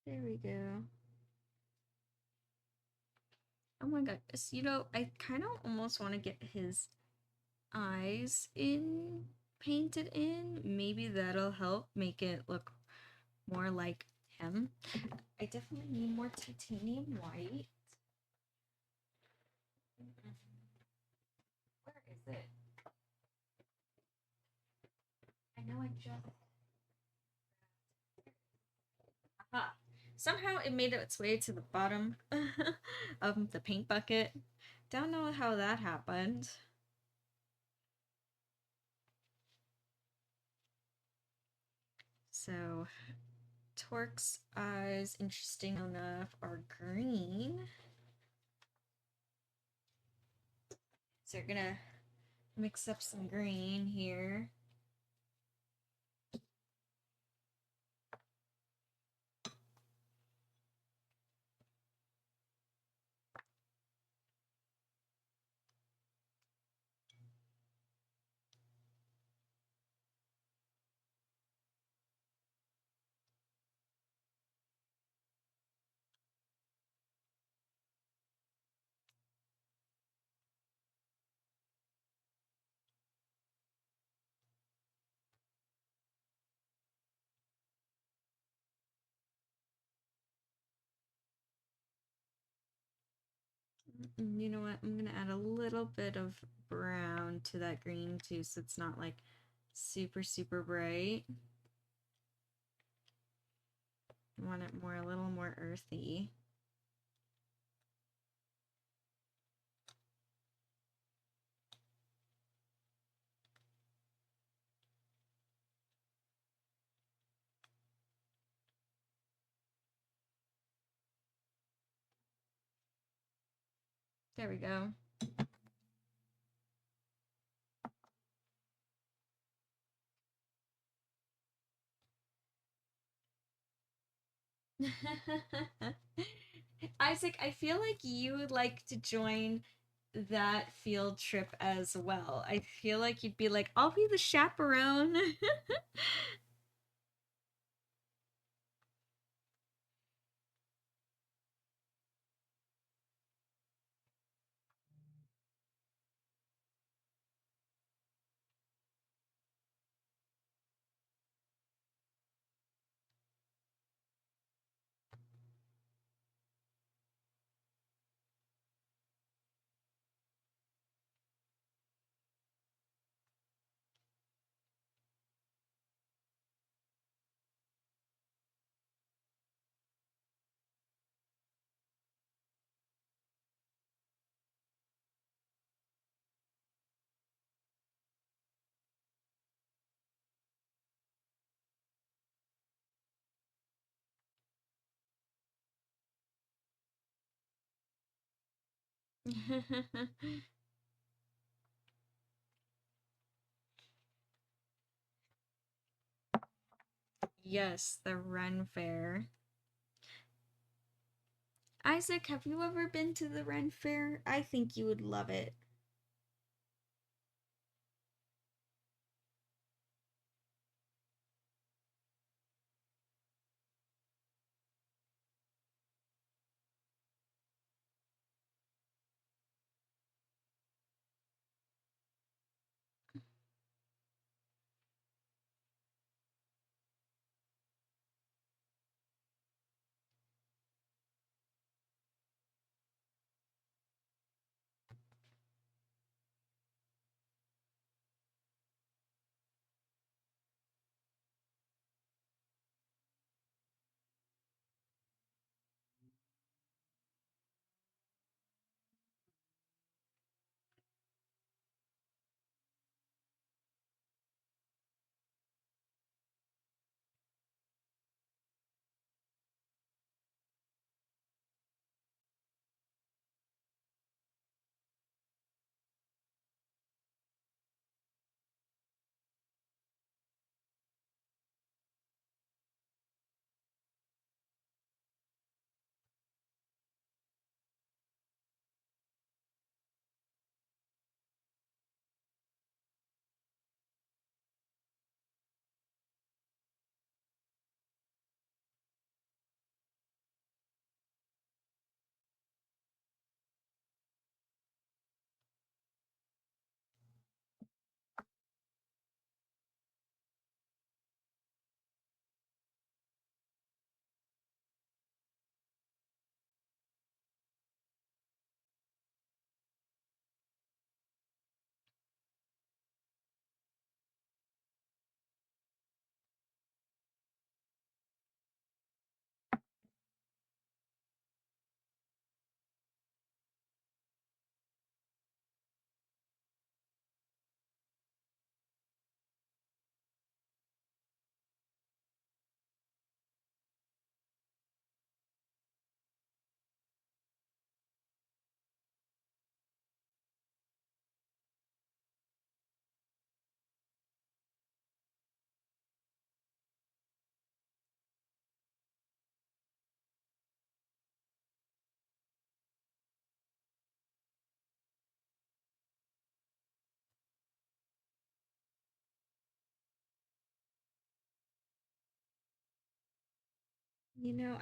There we go. Oh my god. I kind of almost want to get his eyes painted in. Maybe that'll help make it look more like him. I definitely need more titanium white. Where is it? I know I just. Aha. Somehow it made its way to the bottom of the paint bucket. Don't know how that happened. So, Torque's eyes, interesting enough, are green. So, we're gonna mix up some green here. You know what? I'm gonna add a little bit of brown to that green too, so it's not like super, super bright. I want it a little more earthy. There we go. Isaac, I feel like you would like to join that field trip as well. I feel like you'd be like, I'll be the chaperone. Yes, the Ren Fair. Isaac, have you ever been to the Ren Fair? I think you would love it.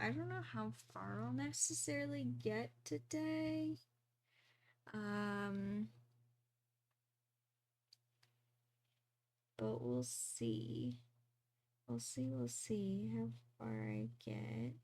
I don't know how far I'll necessarily get today. Um, but we'll see. We'll see how far I get.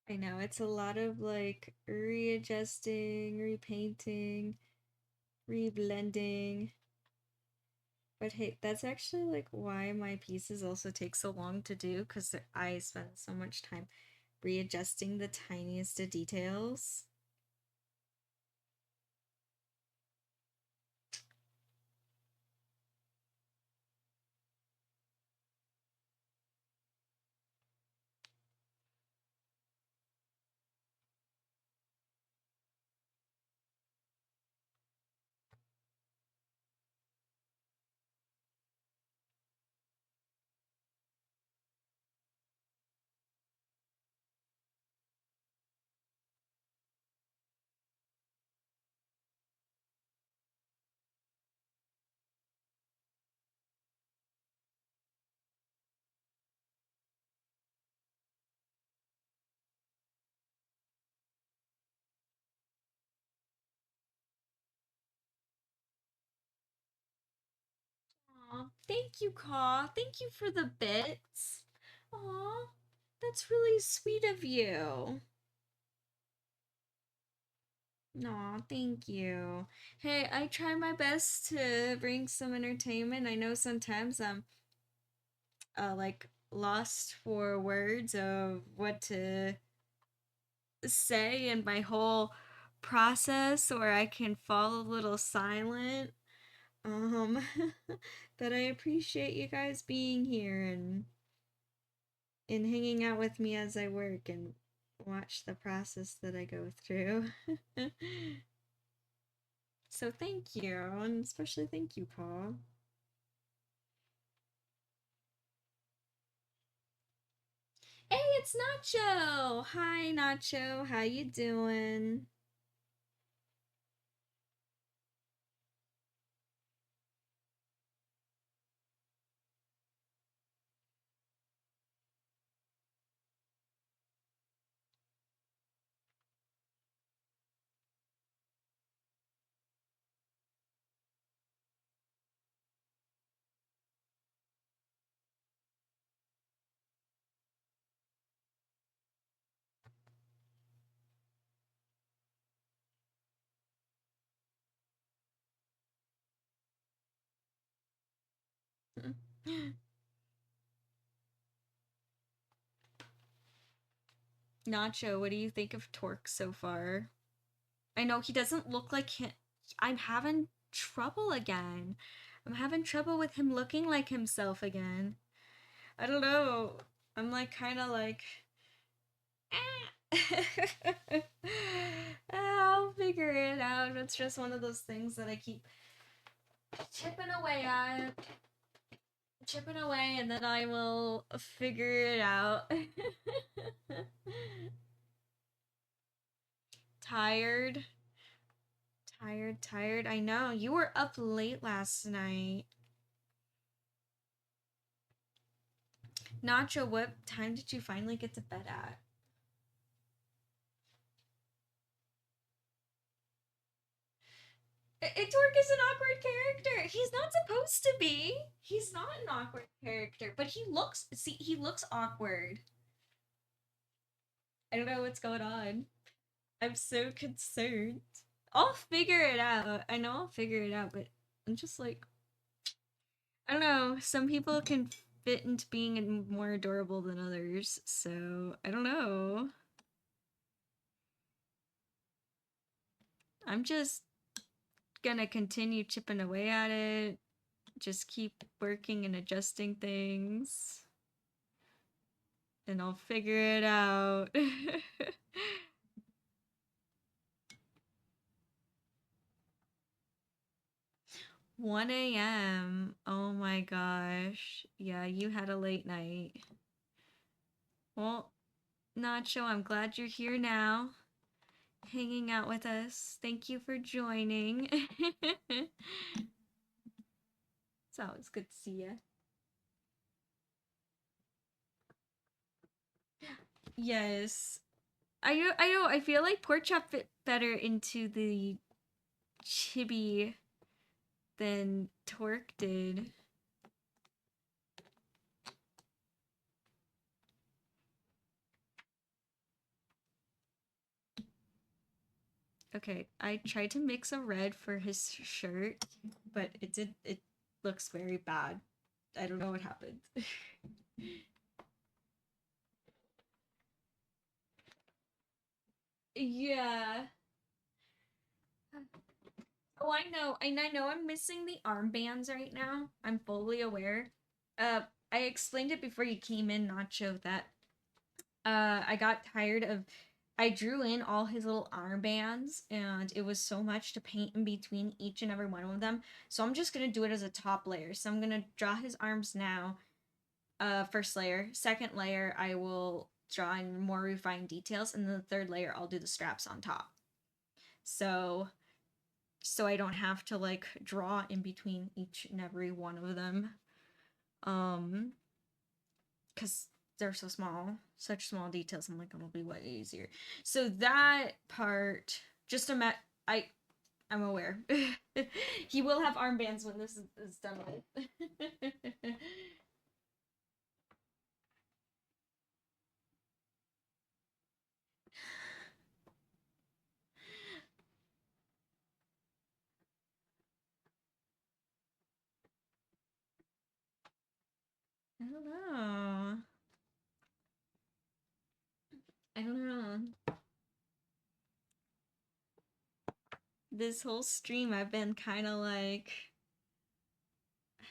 I know it's a lot of like readjusting, repainting, reblending. But hey, that's actually like why my pieces also take so long to do because I spend so much time readjusting the tiniest of details. Thank you, Caw. Thank you for the bits. Aw, that's really sweet of you. Aw, thank you. Hey, I try my best to bring some entertainment. I know sometimes I'm like lost for words of what to say in my whole process, or I can fall a little silent. Um, but I appreciate you guys being here and hanging out with me as I work and watch the process that I go through. So thank you, and especially thank you, Paul. Hey, it's Nacho. Hi, Nacho. How you doing? Nacho, what do you think of Torque so far? I know he doesn't look like him. I'm having trouble again. I'm having trouble with him looking like himself again. I don't know. I'm like kind of like I'll figure it out. It's just one of those things that I keep chipping away at, chipping away, and then I will figure it out. Tired, tired. I know. You were up late last night. Nacho, what time did you finally get to bed at? Torque is an awkward character. He's not supposed to be. He's not an awkward character, but he looks awkward. I don't know what's going on. I'm so concerned. I'll figure it out. I know I'll figure it out, but I'm just like, I don't know. Some people can fit into being more adorable than others, so I don't know. I'm just gonna continue chipping away at it, just keep working and adjusting things, and I'll figure it out. 1 a.m. Oh my gosh. Yeah, you had a late night. Well, Nacho, I'm glad you're here now, hanging out with us. Thank you for joining. It's always good to see you. Yes. I know, I feel like Pork Chop fit better into the chibi than Torque did. Okay, I tried to mix a red for his shirt, but it looks very bad. I don't know what happened. Yeah. Oh, I know. And I know I'm missing the armbands right now. I'm fully aware. Uh, I explained it before you came in, Nacho, that I got tired of I drew in all his little armbands and it was so much to paint in between each and every one of them. So I'm just gonna do it as a top layer. So I'm gonna draw his arms now. First layer. Second layer, I will draw in more refined details, and then the third layer I'll do the straps on top. So I don't have to like draw in between each and every one of them. Um because they're so small, such small details. I'm like, it'll be way easier. So that part, just I I'm aware. He will have armbands when this is done with. I don't know. I don't know. This whole stream, I've been kind of like,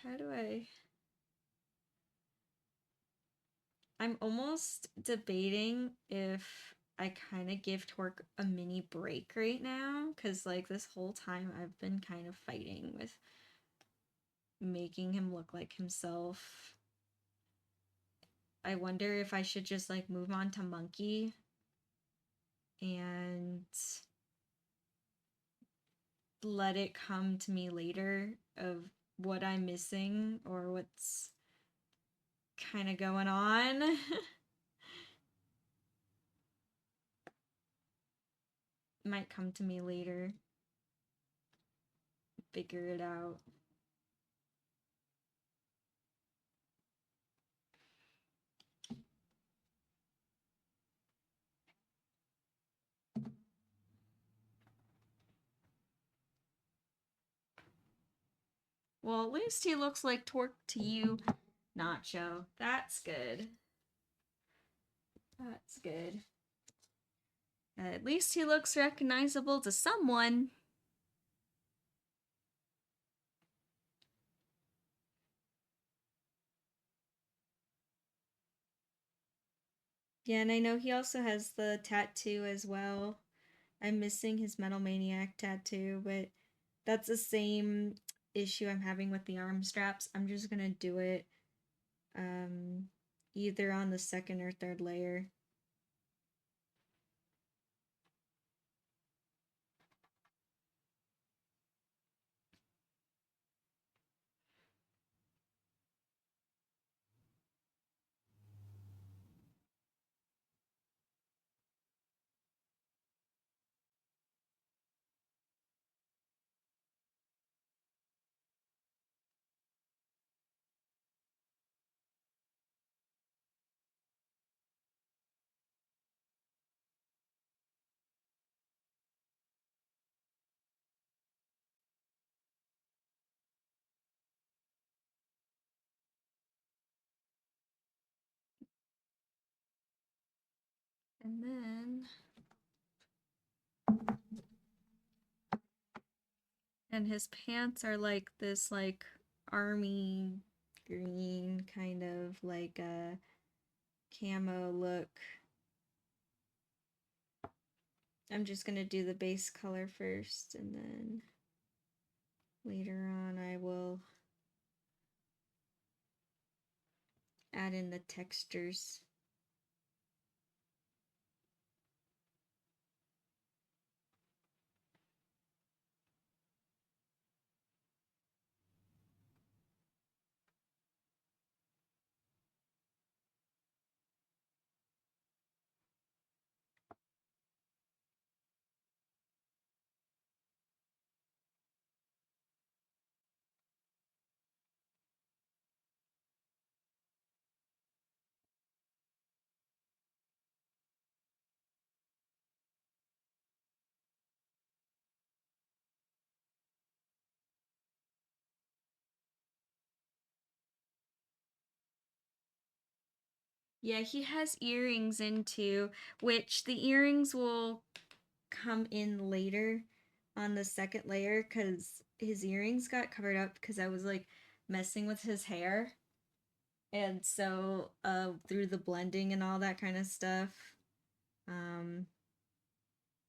how do I? I'm almost debating if I kind of give Torque a mini break right now, because like this whole time I've been kind of fighting with making him look like himself. I wonder if I should just like move on to Monkey and let it come to me later of what I'm missing or what's kind of going on. Might come to me later. Figure it out. Well, at least he looks like Torque to you, Nacho. That's good. That's good. At least he looks recognizable to someone. Yeah, and I know he also has the tattoo as well. I'm missing his Metal Maniac tattoo, but that's the same issue I'm having with the arm straps. I'm just gonna do it either on the second or third layer. And then and his pants are like this like army green kind of like a camo look. I'm just gonna do the base color first and then later on I will add in the textures. Yeah, he has earrings into which the earrings will come in later on the second layer because his earrings got covered up because I was like messing with his hair. And so through the blending and all that kind of stuff. Um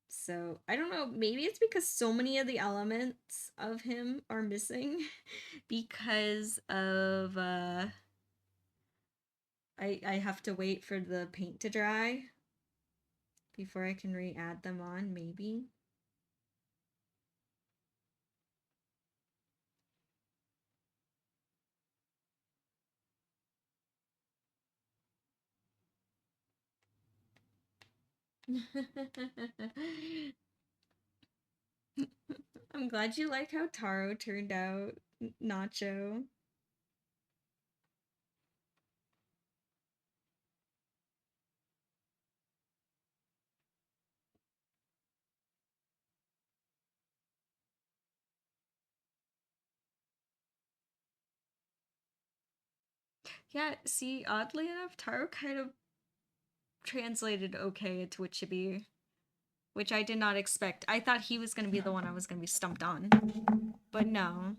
so I don't know, maybe it's because so many of the elements of him are missing because of I have to wait for the paint to dry before I can re-add them on, maybe. I'm glad you like how Taro turned out, Nacho. Yeah, see, oddly enough, Taro kind of translated okay to Wichibi, which I did not expect. I thought he was going to be the one I was going to be stumped on, but no.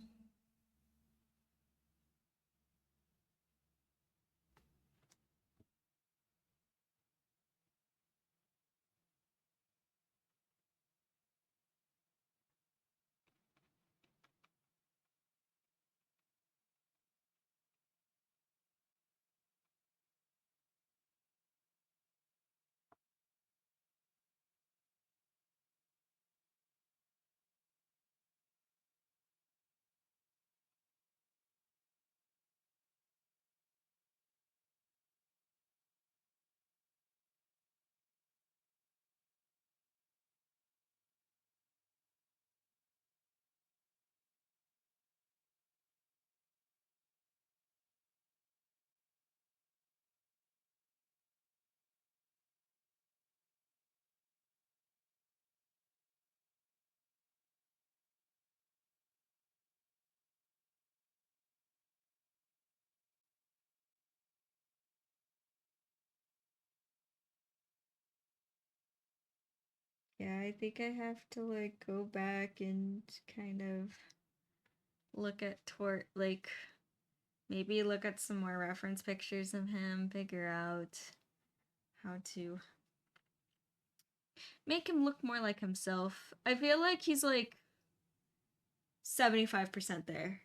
Yeah, I think I have to like go back and kind of look at like maybe look at some more reference pictures of him, figure out how to make him look more like himself. I feel like he's like 75% there.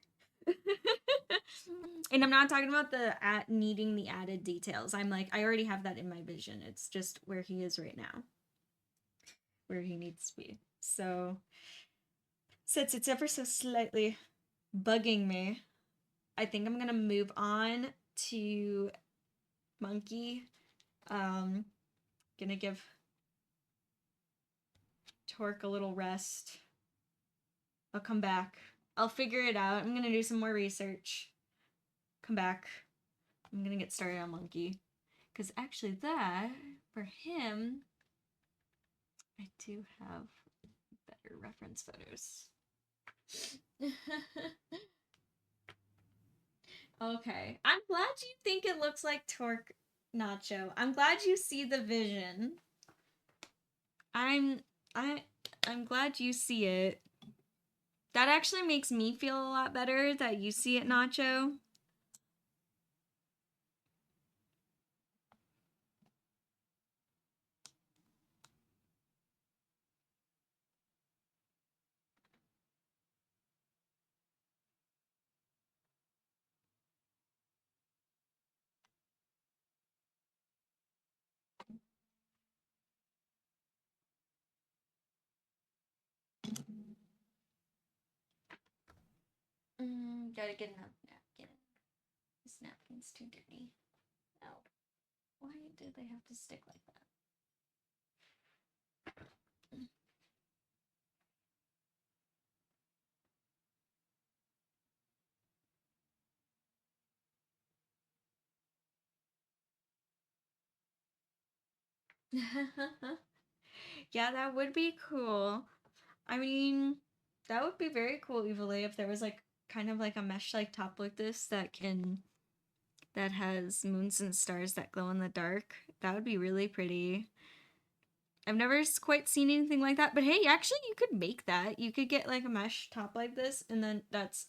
And I'm not talking about the needing the added details. I'm like, I already have that in my vision. It's just where he is right now, where he needs to be. So, since it's ever so slightly bugging me, I think I'm gonna move on to Monkey. Gonna give Torque a little rest. I'll come back. I'll figure it out. I'm gonna do some more research. Come back. I'm gonna get started on Monkey. Because actually, that, for him, I do have better reference photos. Okay. I'm glad you think it looks like Torque Nacho. I'm glad you see the vision. I'm I'm glad you see it. That actually makes me feel a lot better that you see it, Nacho. Gotta get another napkin. This napkin's too dirty. No. Why do they have to stick like that? Yeah, that would be cool. I mean, that would be very cool, Evil if there was like kind of like a mesh like top like this that has moons and stars that glow in the dark. That would be really pretty. I've never quite seen anything like that, but hey, actually you could make that. You could get like a mesh top like this and then that's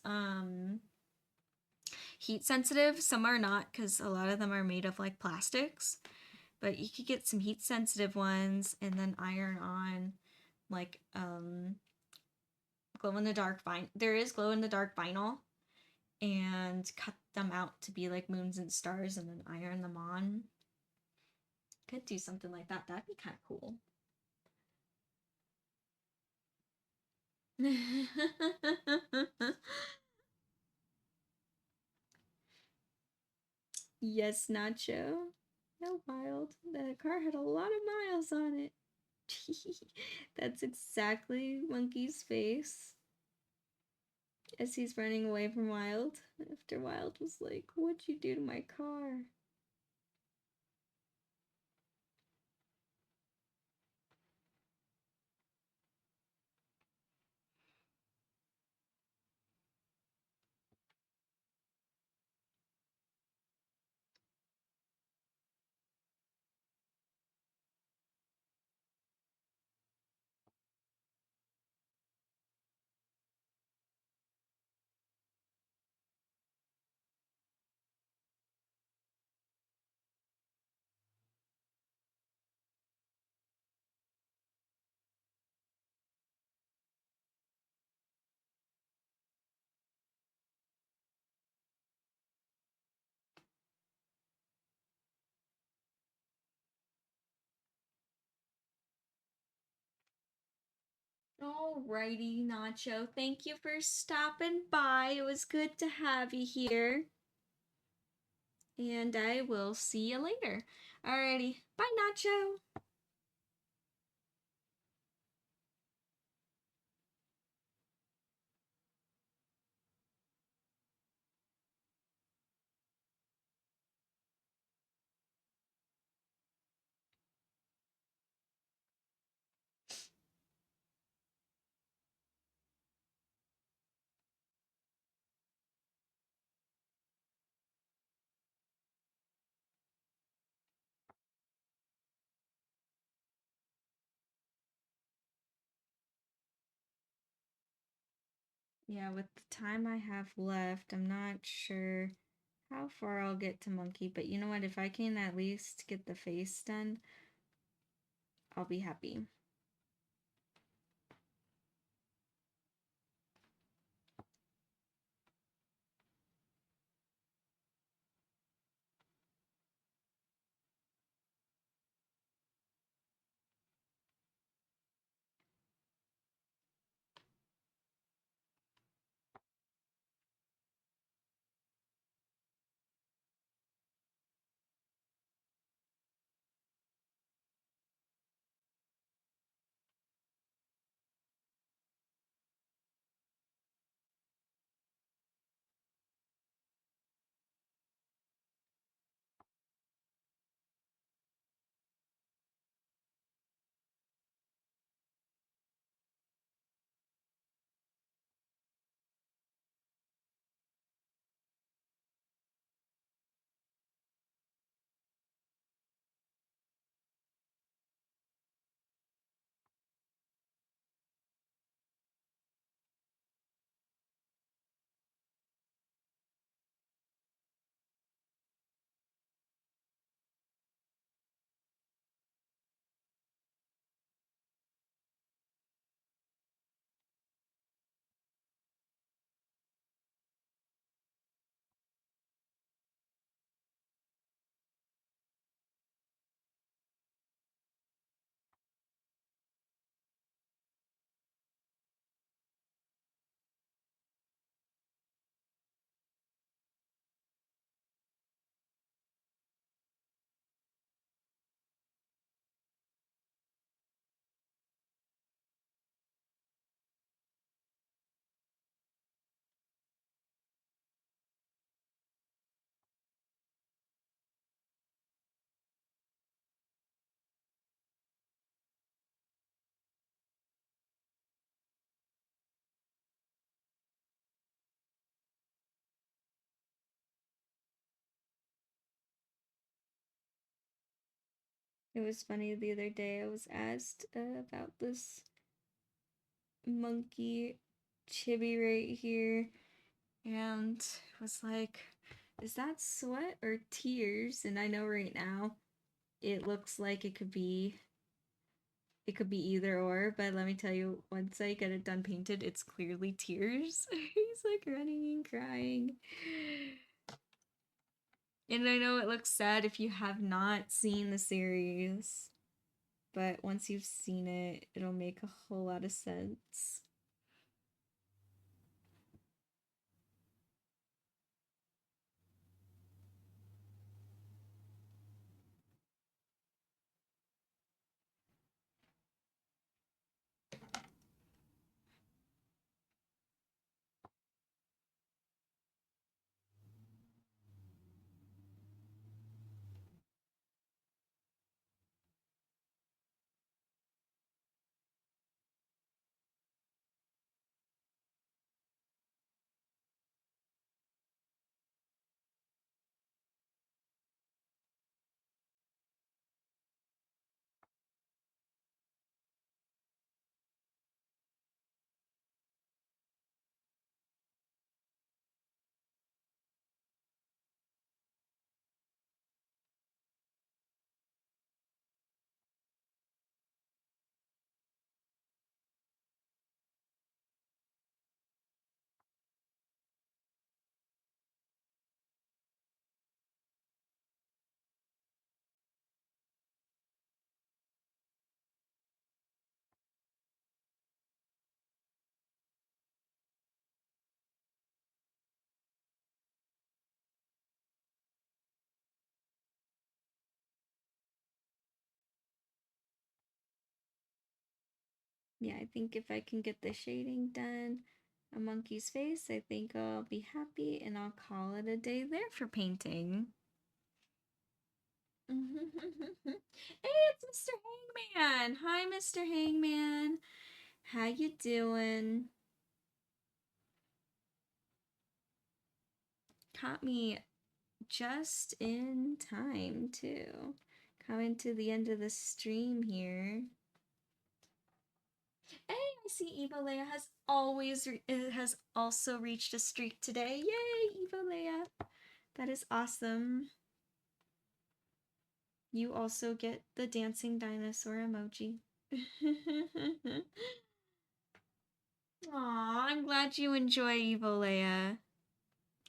heat sensitive. Some are not cuz a lot of them are made of like plastics. But you could get some heat sensitive ones and then iron on like glow in the dark vinyl. There is glow in the dark vinyl and cut them out to be like moons and stars and then iron them on. Could do something like that. That'd be kind of cool. Yes, Nacho. No, wild. The car had a lot of miles on it. That's exactly Monkey's face. As he's running away from Wild, after Wild was like, "What'd you do to my car?" Alrighty, Nacho. Thank you for stopping by. It was good to have you here. And I will see you later. Alrighty. Bye, Nacho. Yeah, with the time I have left, I'm not sure how far I'll get to Monkey, but you know what? If I can at least get the face done, I'll be happy. It was funny the other day I was asked about this monkey chibi right here, and it was like, is that sweat or tears? And I know right now it looks like it could be either or, but let me tell you, once I get it done painted, it's clearly tears. He's like running and crying. And I know it looks sad if you have not seen the series, but once you've seen it, it'll make a whole lot of sense. Yeah, I think if I can get the shading done, a monkey's face, I think I'll be happy and I'll call it a day there for painting. Hey, it's Mr. Hangman. Hi, Mr. Hangman. How you doing? Caught me just in time too. Coming to the end of the stream here. Hey, I see Evo Leia has also reached a streak today. Yay, Evo Leia. That is awesome. You also get the dancing dinosaur emoji. Aw, I'm glad you enjoy Evo Leia.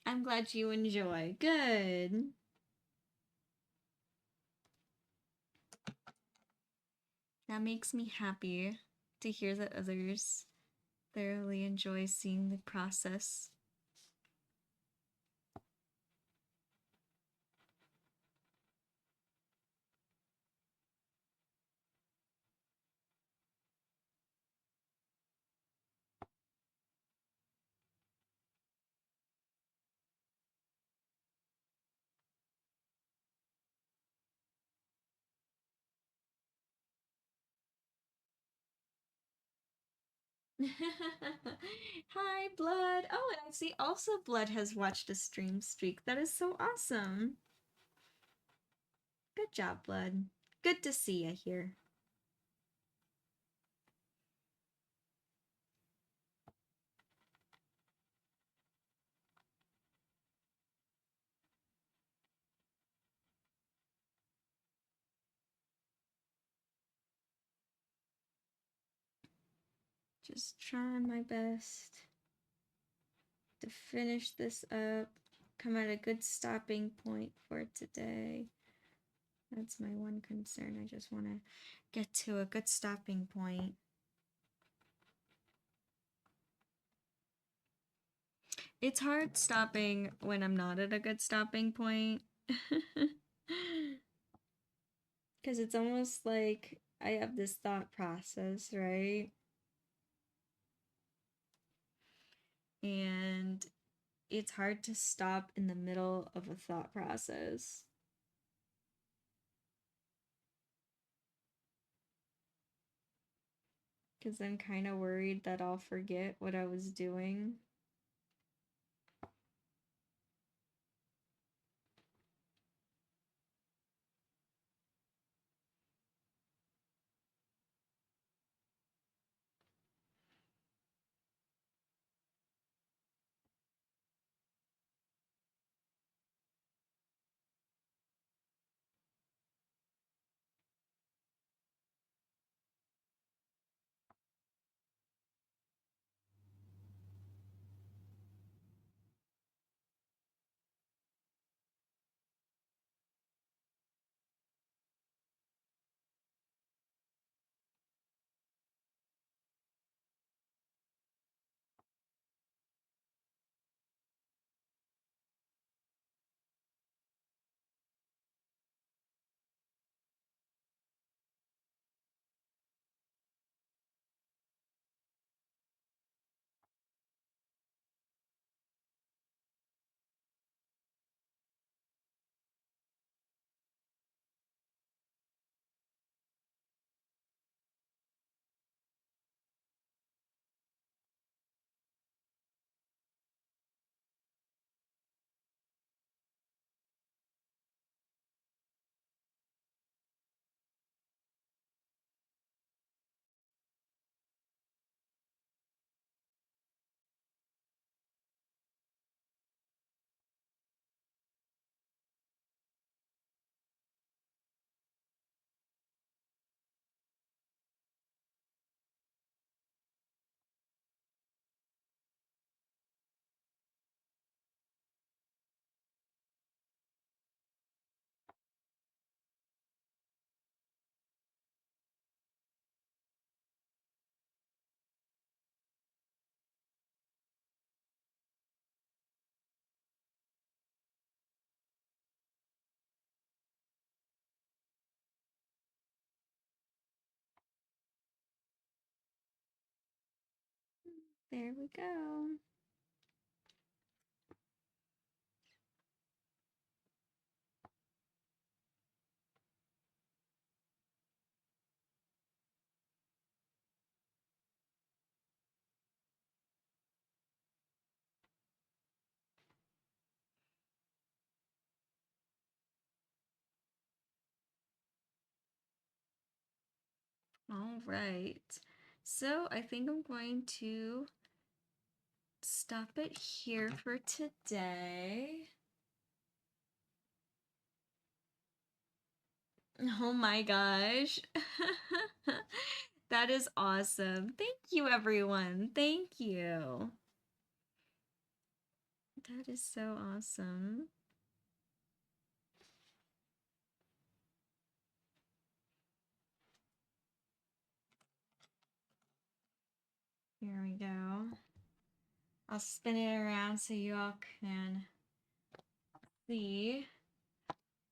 I'm glad you enjoy. Good. That makes me happy to hear that others thoroughly enjoy seeing the process. Hi, Blood. Oh, and I see also Blood has watched a stream streak. That is so awesome. Good job, Blood. Good to see you here. Just trying my best to finish this up. Come at a good stopping point for today. That's my one concern. I just want to get to a good stopping point. It's hard stopping when I'm not at a good stopping point. Because it's almost like I have this thought process, right? And it's hard to stop in the middle of a thought process. Because I'm kind of worried that I'll forget what I was doing. There we go. All right. So I think I'm going to stop it here for today. Oh my gosh. That is awesome. Thank you, everyone. Thank you. That is so awesome. Here we go. I'll spin it around so you all can see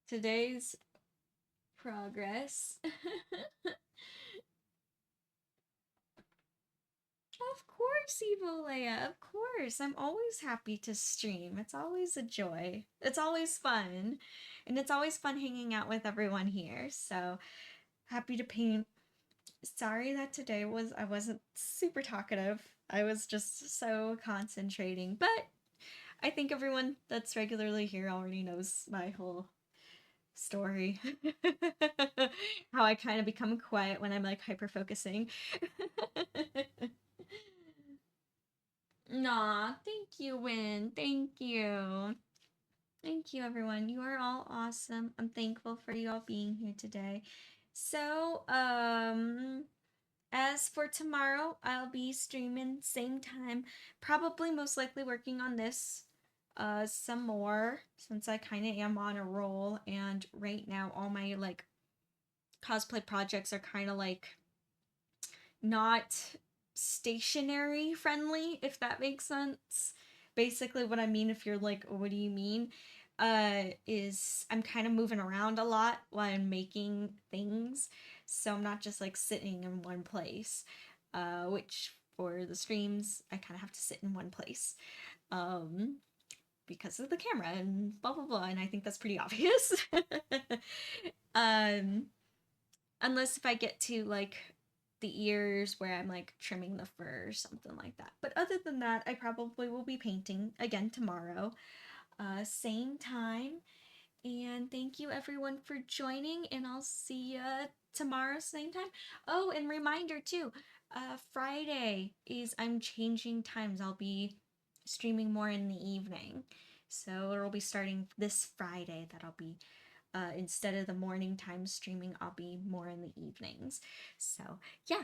today's progress. Of course, Evil Leia. Of course. I'm always happy to stream. It's always a joy. It's always fun. And it's always fun hanging out with everyone here. So happy to paint. Sorry that today I wasn't super talkative. I was just so concentrating. But I think everyone that's regularly here already knows my whole story. How I kind of become quiet when I'm like hyper focusing. Aw, thank you, Win. Thank you. Thank you, everyone. You are all awesome. I'm thankful for you all being here today. So, as for tomorrow, I'll be streaming same time, probably most likely working on this some more since I kind of am on a roll, and right now all my like cosplay projects are kind of like not stationary friendly, if that makes sense. Basically what I mean, if you're like, what do you mean, is I'm kind of moving around a lot while I'm making things, so I'm not just like sitting in one place, which for the streams I kind of have to sit in one place, um because of the camera and blah blah blah, and I think that's pretty obvious. um unless if I get to like the ears where I'm like trimming the fur or something like that. But other than that, I probably will be painting again tomorrow, same time. And thank you everyone for joining, and I'll see you tomorrow same time. Oh, and reminder too, Friday is I'm changing times. I'll be streaming more in the evening. So it'll be starting this Friday that I'll be instead of the morning time streaming, I'll be more in the evenings. So, yeah.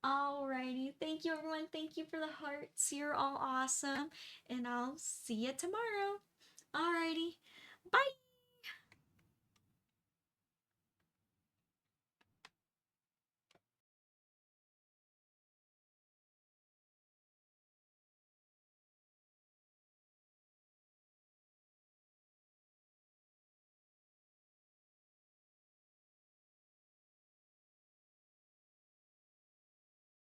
Alrighty. Thank you, everyone. Thank you for the hearts. You're all awesome. And I'll see you tomorrow. Alrighty. Bye.